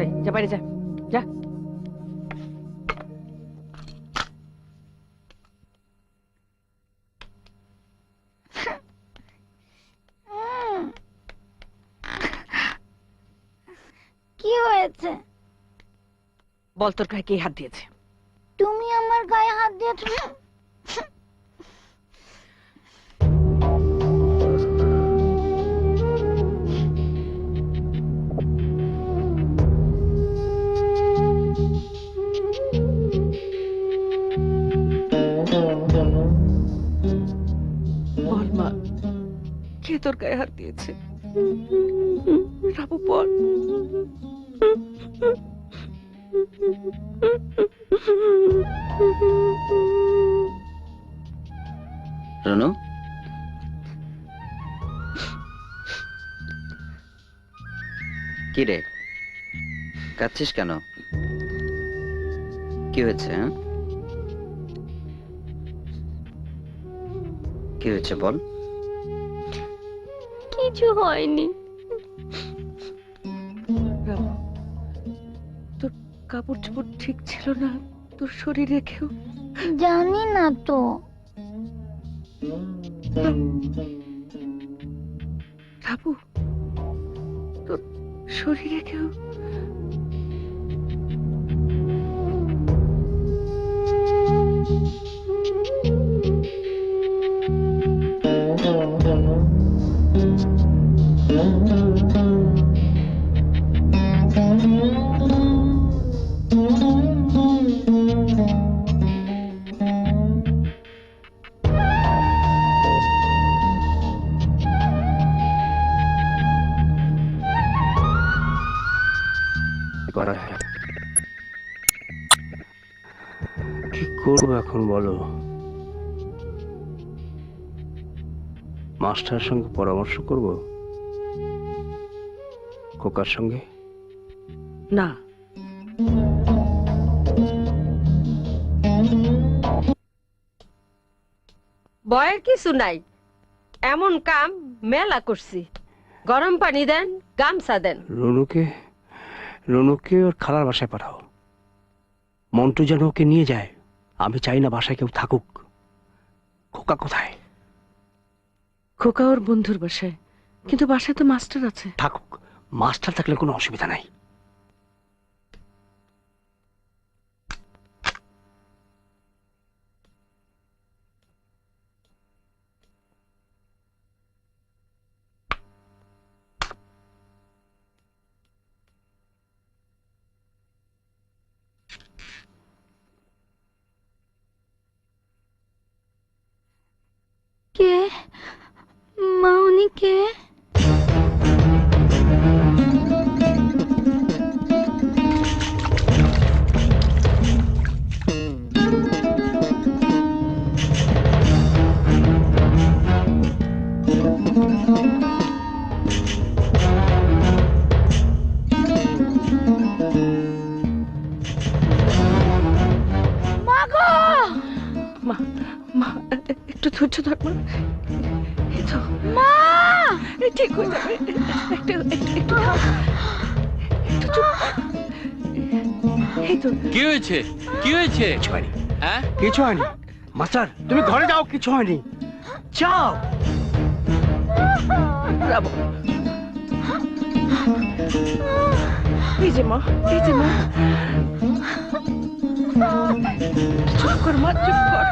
এই, যা বাইরে যা, যা। কি হয়েছে? বল তোর গায়ে কে হাত দিয়েছে? তুমি আমার গায়ে হাত দিয়েছো। বল মা, কে তোর গায়ে হাত দিয়েছে? রাবু বল। রনু, কি রে, কাঁদছিস কেন? কি হয়েছে? হ্যাঁ, কি হয়েছে বল। কিছু হয়নি। রাবু, তোর কাপড় চোপড় ঠিক ছিল না তোর শরীরে কেউ? জানি না তো। রাবু, তোর শরীরে কেউ? কি করবো এখন বলো? মাস্টারের সঙ্গে পরামর্শ করব? খোকার সঙ্গে? না, বয়ের কিছু নাই। এমন কাম মেলা করছি। গরম পানি দেন, গামছা দেন। রনুকে ওর খালার বাসায় পাঠাও। মন্টু যেন ওকে নিয়ে যায়। আমি চাই না বাসায় কেউ থাকুক। খোকা কোথায়? খোকা ওর বন্ধুর বাসায়, কিন্তু বাসায় তো মাস্টার আছে। থাকুক, মাস্টার থাকলে কোনো অসুবিধা নাই। কে? মা মা একটু ধৈর্য থাক মা। এই তো মা! এই ঠিক হয়ে যাবে। একটু একটু থাক। একটু চুপ কর। এই তো কি হয়েছে? কি হয়েছে? কিছু হয়নি, হ্যাঁ? কিছু হয়নি। মাস্টার তুমি ঘরে যাও, কিছু হয়নি, যাও। রাবো। এই যে মা, এই যে মা। চুপ কর মা, চুপ কর।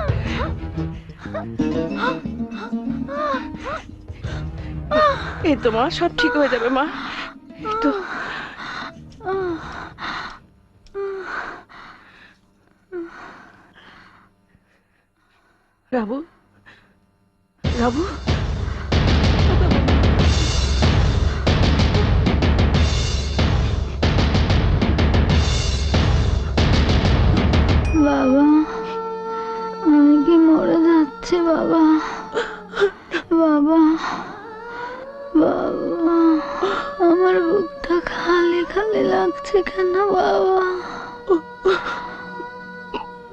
এই তো মা, সব ঠিক হয়ে যাবে মা। এই তো রাবু, রাবু। বাবা, আমি কি মরে যাচ্ছি বাবা? বাবা, বাবা, আমার বুকটা খালি খালি লাগছে কেন বাবা?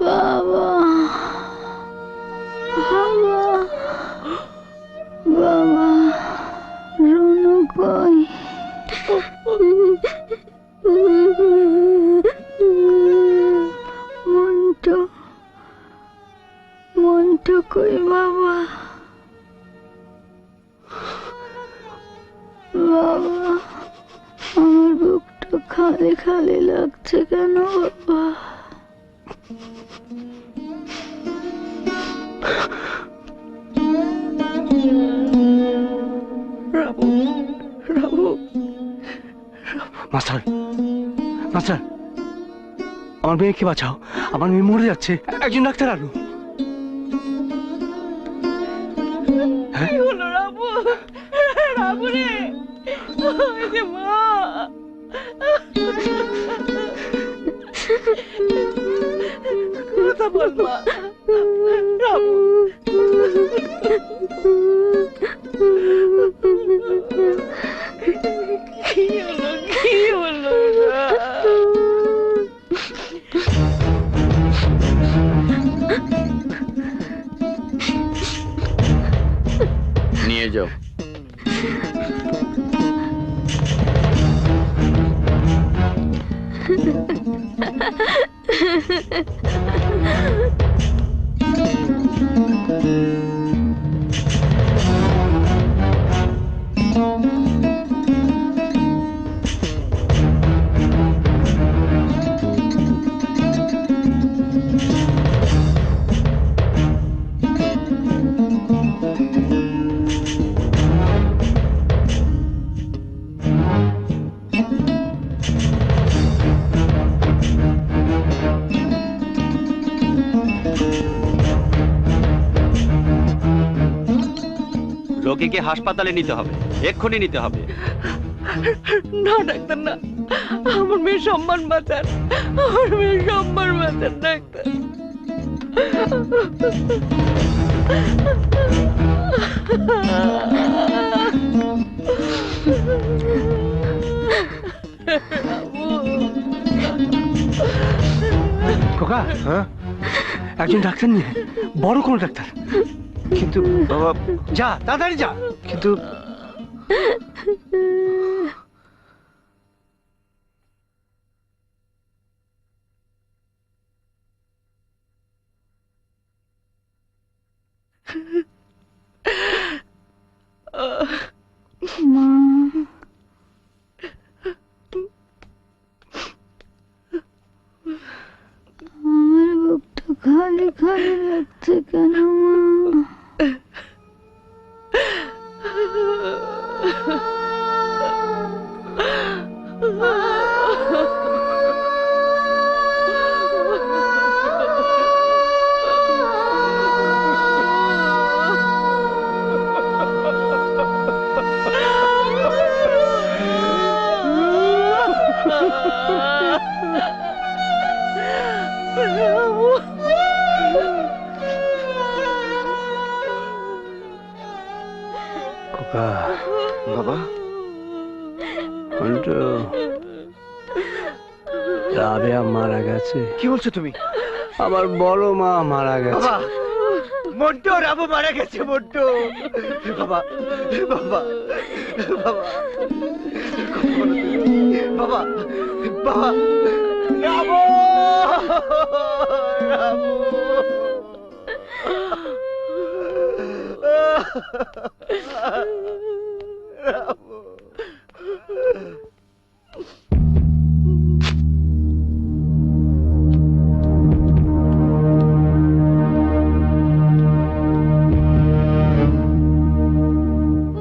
বাবা, বাবা, বাবা, রুনু কই? মন্টু, মন্টু কই বাবা? বাবা, আমার বুকটা খালি খালি লাগছে কেন বাবা? রাবু, রাবু। মাস্টার, মাস্টার, আমার মেয়েকে বাঁচাও, আমার মেয়ে মরে যাচ্ছে, একজন ডাক্তার আনো। কি হলো রাবু? রাবু রে, ওই যে মা। কথা বল মা। রাবু, কি হলো, কি হলো? নিয়ে যাও। রোগীকে হাসপাতালে নিতে হবে, এক্ষুনি নিতে হবে। না ডাক্তার না, আমার মেয়ের সম্মান বাঁচান, আমার মেয়ের সম্মান বাঁচান ডাক্তার। খোকা, হ্যাঁ, একজন ডাক্তার নিয়ে, বড় কোনো ডাক্তার। কিন্তু বাবা, যা তাড়াতাড়ি যা। কিন্তু মা, আমার বুকটা খালি খালি লাগছে কেন মা? গেছে? কি বলছো তুমি? আমার বড় মা মারা গেছে। বাবা, মন্টু রাবু মারা গেছে। মন্টু, বাবা, বাবা, বাবা, বাবা, বাবা, রাবু, রাবু। রাবু।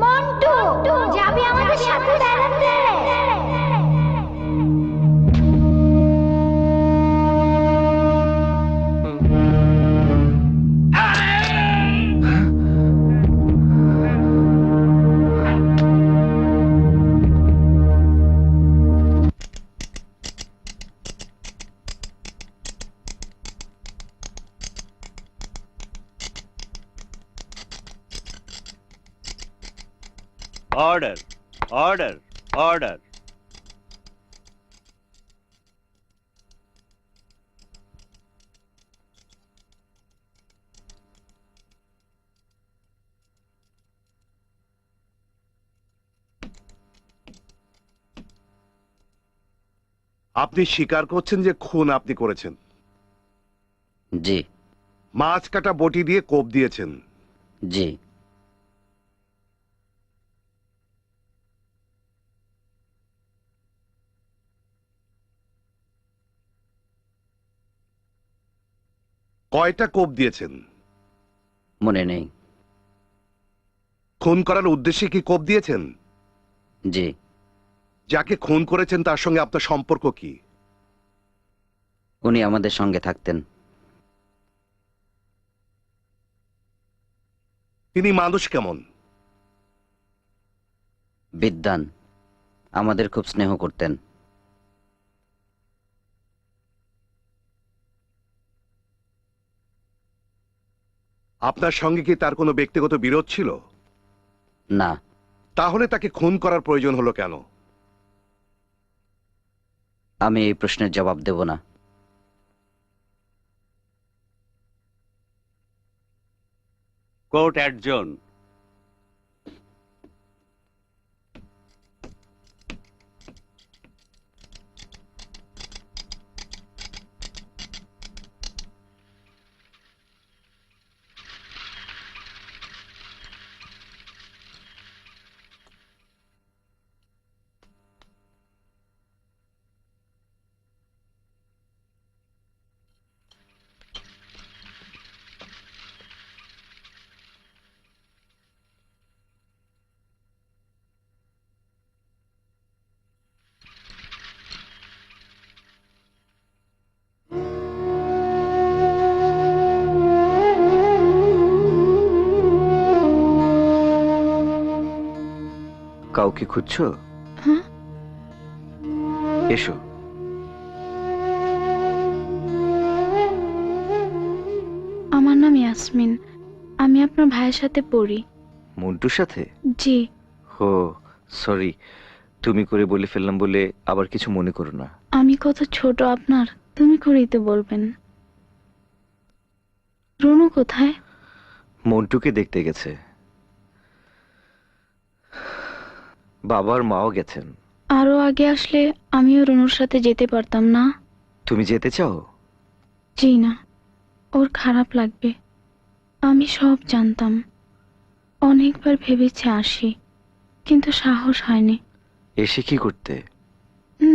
মন্টু যাবি আমাদের সাথে বেড়াতে? Order, order, order. আপনি স্বীকার করছেন যে খুন আপনি করেছেন? জি। মাছ কাটা বটি দিয়ে কোপ দিয়েছেন? জি। কয়টা কোপ দিয়েছেন? মনে নেই। খুন করার উদ্দেশ্যে কি কোপ দিয়েছেন? জি। যাকে খুন করেছেন তার সঙ্গে আপনার সম্পর্ক কি? উনি আমাদের সঙ্গে থাকতেন। তিনি মানুষ কেমন? বিদ্বান, আমাদের খুব স্নেহ করতেন। আপনার সঙ্গে কি তার কোনো ব্যক্তিগত বিরোধ ছিল? না। তাহলে তাকে খুন করার প্রয়োজন হলো কেন? আমি এই প্রশ্নের জবাব দেব না। Court adjourn. কাউকে খুঁজছো? হ্যাঁ। এসো। আমার নাম ইয়াসমিন, আমি আপনার ভাইয়ের সাথে পড়ি। মন্টুর সাথে? জি। ও সরি, তুমি করে বলে ফেললাম বলে আবার কিছু মনে করো না। আমি কত ছোট আপনার, তুমি করেই তো বলবেন। রুনু কোথায়? মন্টুকে দেখতে গেছে। বাবার মাও গেছেন। আরো আগে আসলে আমিও রুনুর সাথে যেতে পারতাম না। তুমি যেতে চাও? জি না, ওর খারাপ লাগবে। আমি সব জানতাম, অনেকবার ভেবেছি আসি, কিন্তু সাহস হয়নি। এসে কি করতে?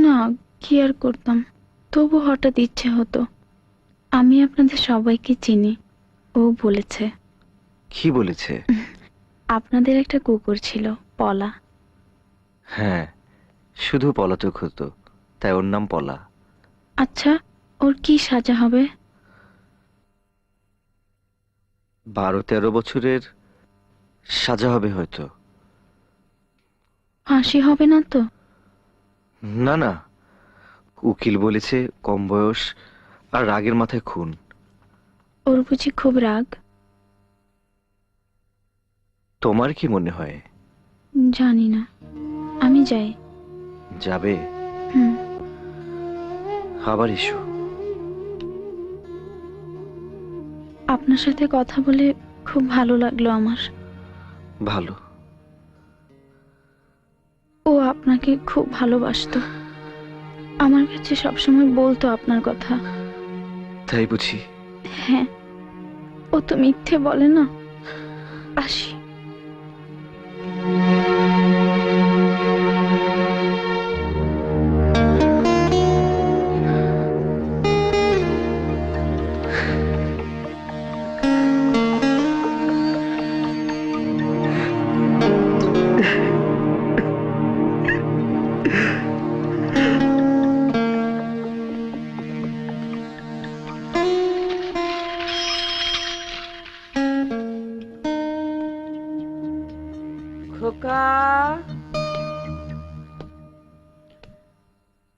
না, কি আর করতাম, তবু হঠাৎ ইচ্ছে হতো। আমি আপনাদের সবাইকে চিনি, ও বলেছে। কি বলেছে? আপনাদের একটা কুকুর ছিল, পলা। হ্যাঁ, শুধু পলাতক হতো, তাই ওর নাম পলা। আচ্ছা, ওর কি সাজা হবে? 12-13 বছরের সাজা হবে হয়তো। ফাঁসি হবে না তো? না না, উকিল বলেছে কম বয়স আর রাগের মাথায় খুন। ওর বুঝি খুব রাগ? তোমার কি মনে হয়? জানি না, আমি যাই। যাবে? হুম। আবার এসো। আপনার সাথে কথা বলে খুব ভালো লাগলো আমার। ভালো? ও আপনাকে খুব ভালোবাসতো, আমার কাছে সবসময় বলতো আপনার কথা। তাই বুঝি? হ্যাঁ, ও তো মিথ্যে বলে না। আসি। খোকা,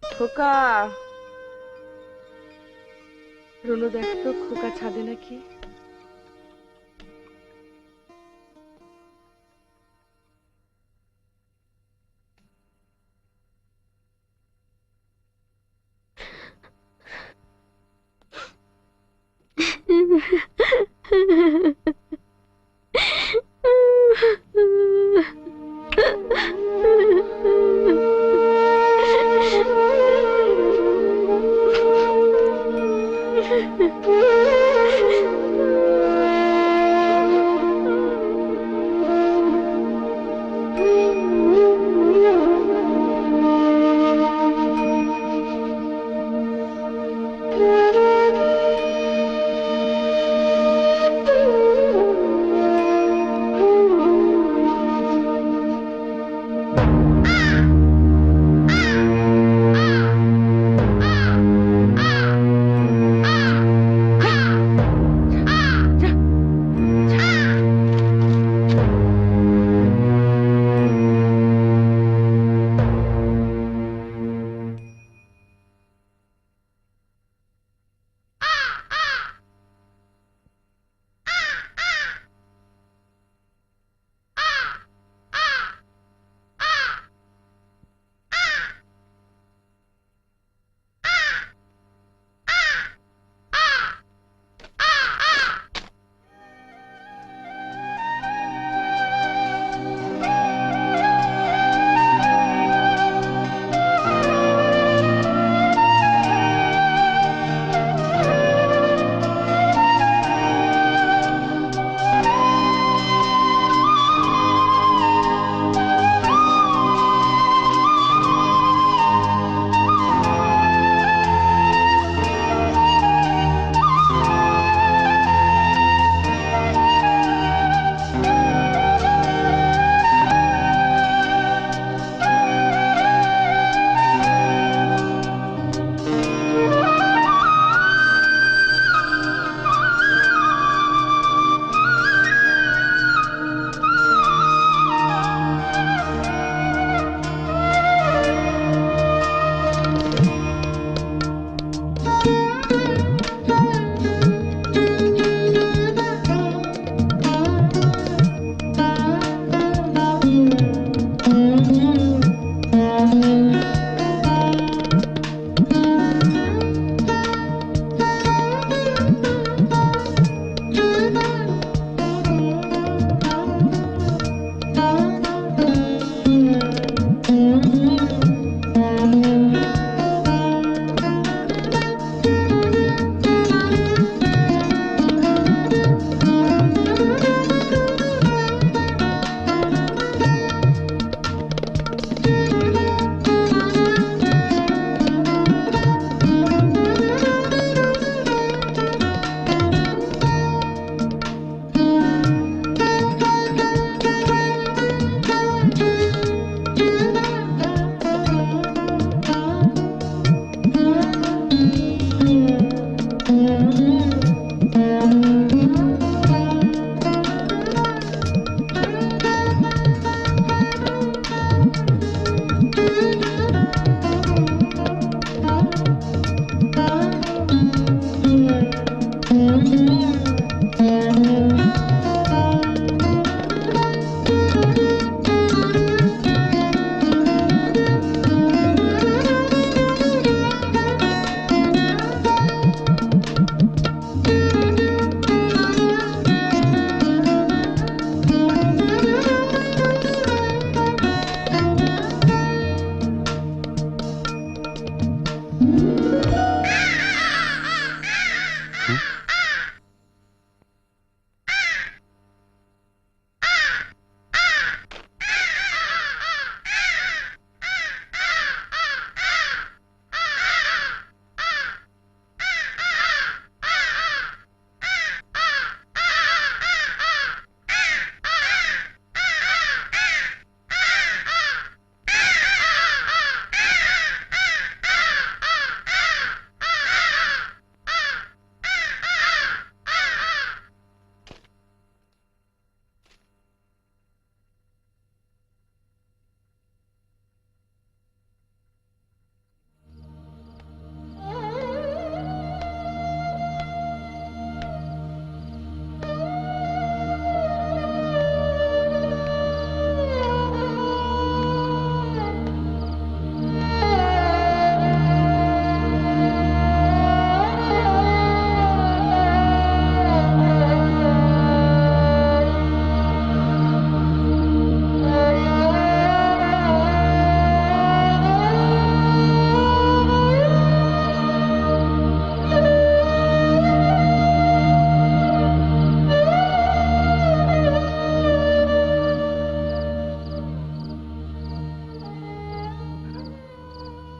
খোকা, রুনু দেখ তো খোকা ছাদে নাকি।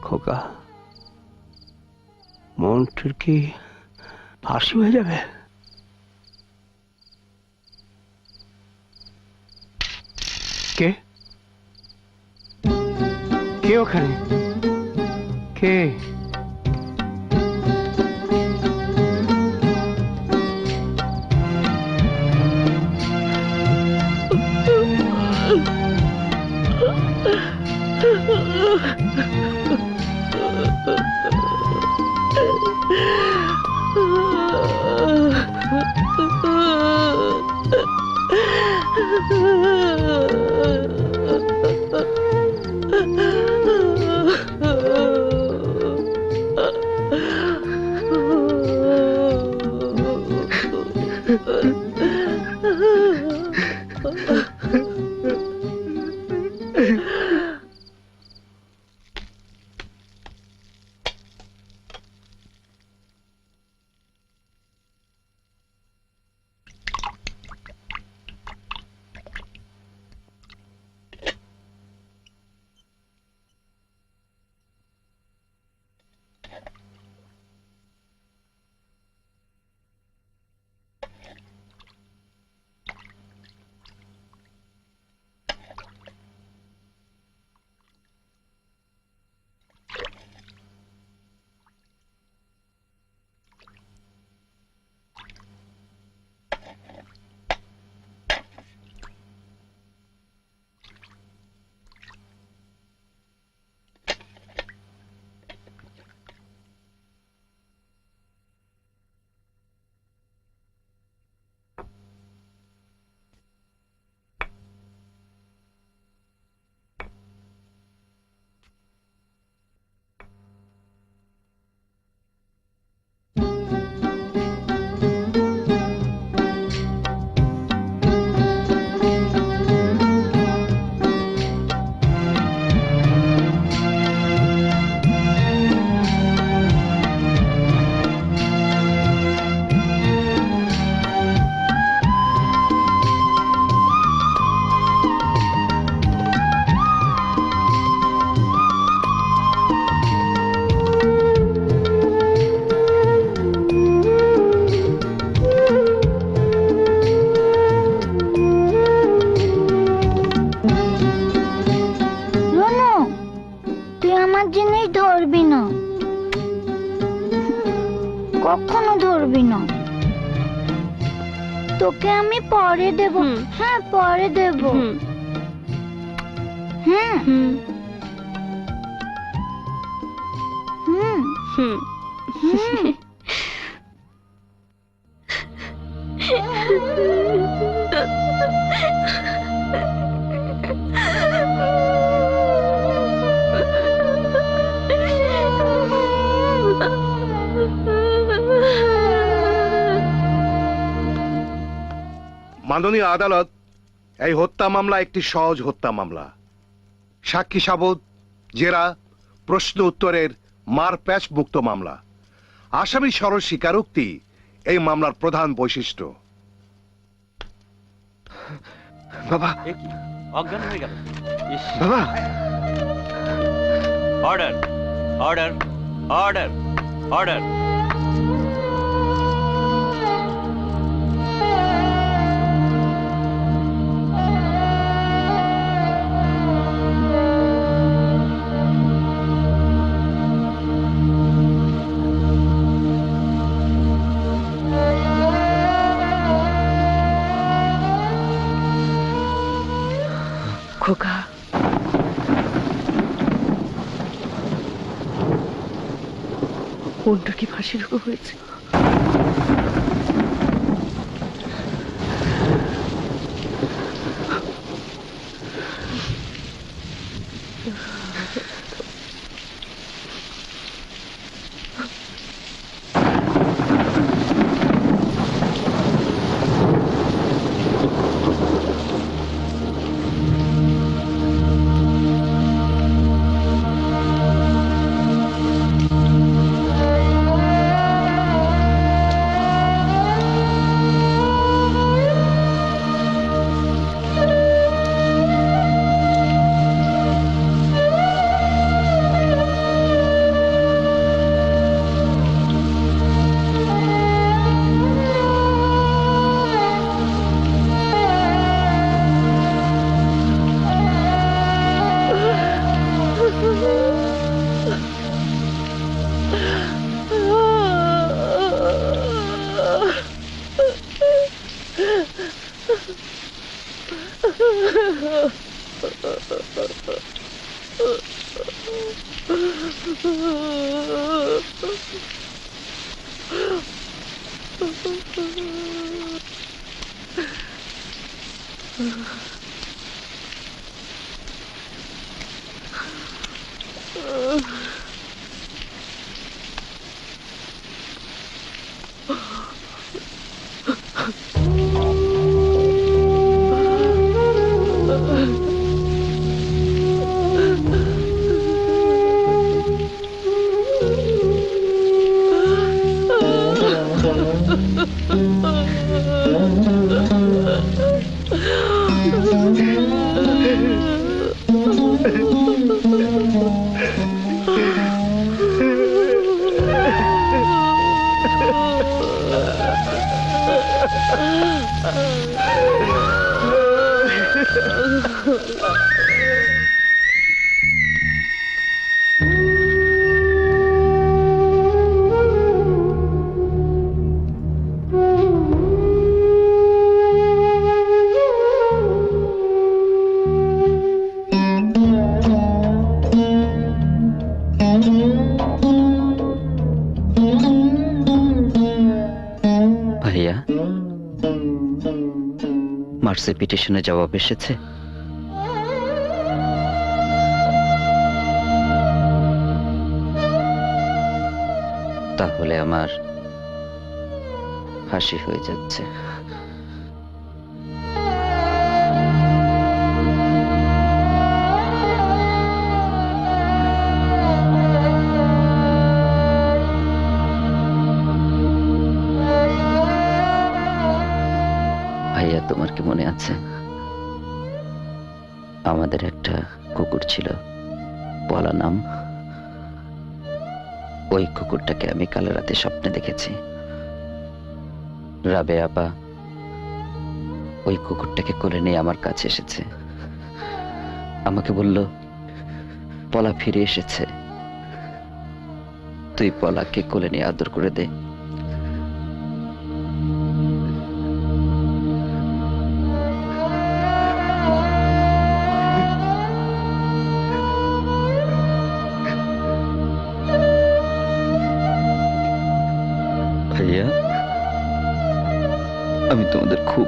খোকা, মন্টুর কি ফাঁসি হয়ে যাবে? কে কে ওখানে? কে? কখনো ধরবি না। তোকে আমি পরে দেব। হ্যাঁ পরে দেব। হ্যাঁ হুম হুম মাননীয় আদালত, এই হত্যা মামলা একটি সহজ হত্যা মামলা। সাক্ষী সাবদ, জেরা, প্রশ্ন উত্তরের মারপ্যাচ মুক্ত মামলা। আসামির সরল স্বীকারোক্তি এই মামলার প্রধান বৈশিষ্ট্য। বাবা, এ কি অজ্ঞান হয়ে গেল? বাবা, অর্ডার, অর্ডার, অর্ডার, অর্ডার। খোকা, মন্টুর কি ফাঁসির হুকুম হয়েছে? ভাইয়া, মার্সের পিটিশনে জবাব এসেছে? তাহলে আমার ফাঁসি হয়ে যাচ্ছে। ভাইয়া, তোমার কি মনে আছে আমাদের একটা কুকুর ছিল, পলা নাম? ওই কুকুরটাকে আমি কাল রাতে স্বপ্নে দেখেছি। রাবে আপা ওই কুকুরটাকে কোলে নিয়ে আমার কাছে এসেছে, আমাকে বলল পলা ফিরে এসেছে, তুই পলাকে কোলে নিয়ে আদর করে দে। ভাইয়া, আমি তোমাদের খুব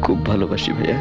খুব ভালোবাসি ভাইয়া।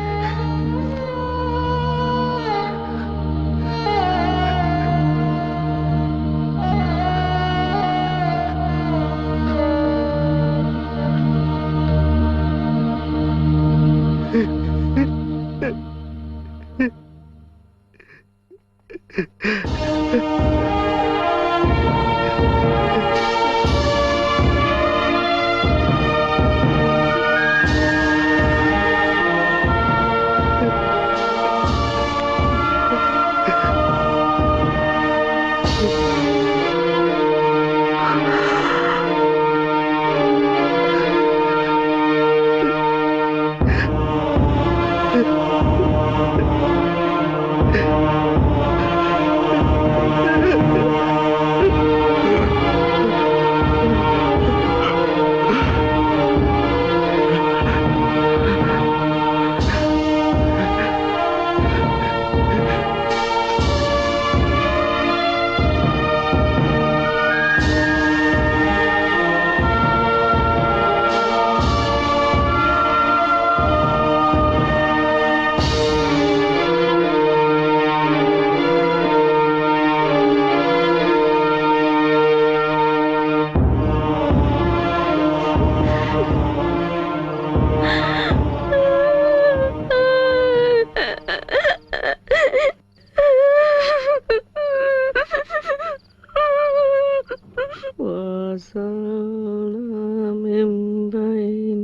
من بين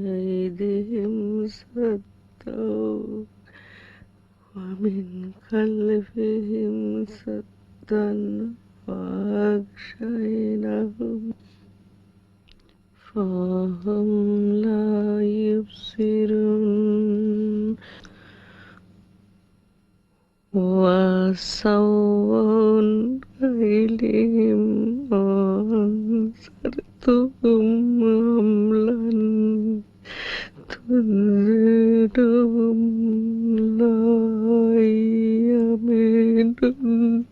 أيديهم سدا ومن خلفهم سدا وأغشيناهم فهم لا يبصرون وسواء عليهم أنذرتهم أم لم تنذرهم لا يؤمنون.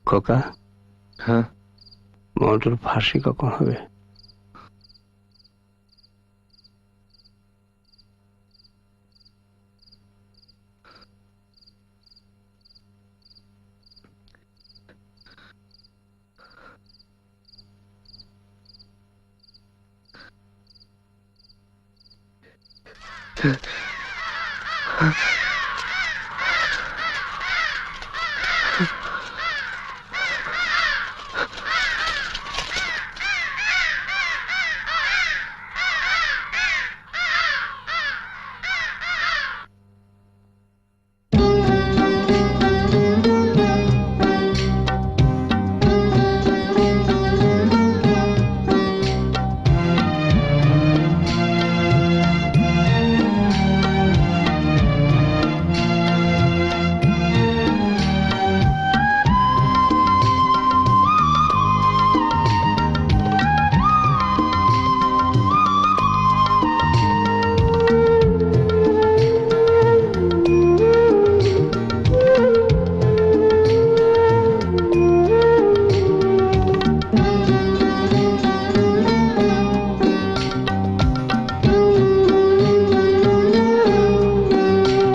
খোকা, হ্যাঁ, মন্টুর ফাঁসি কখন হবে?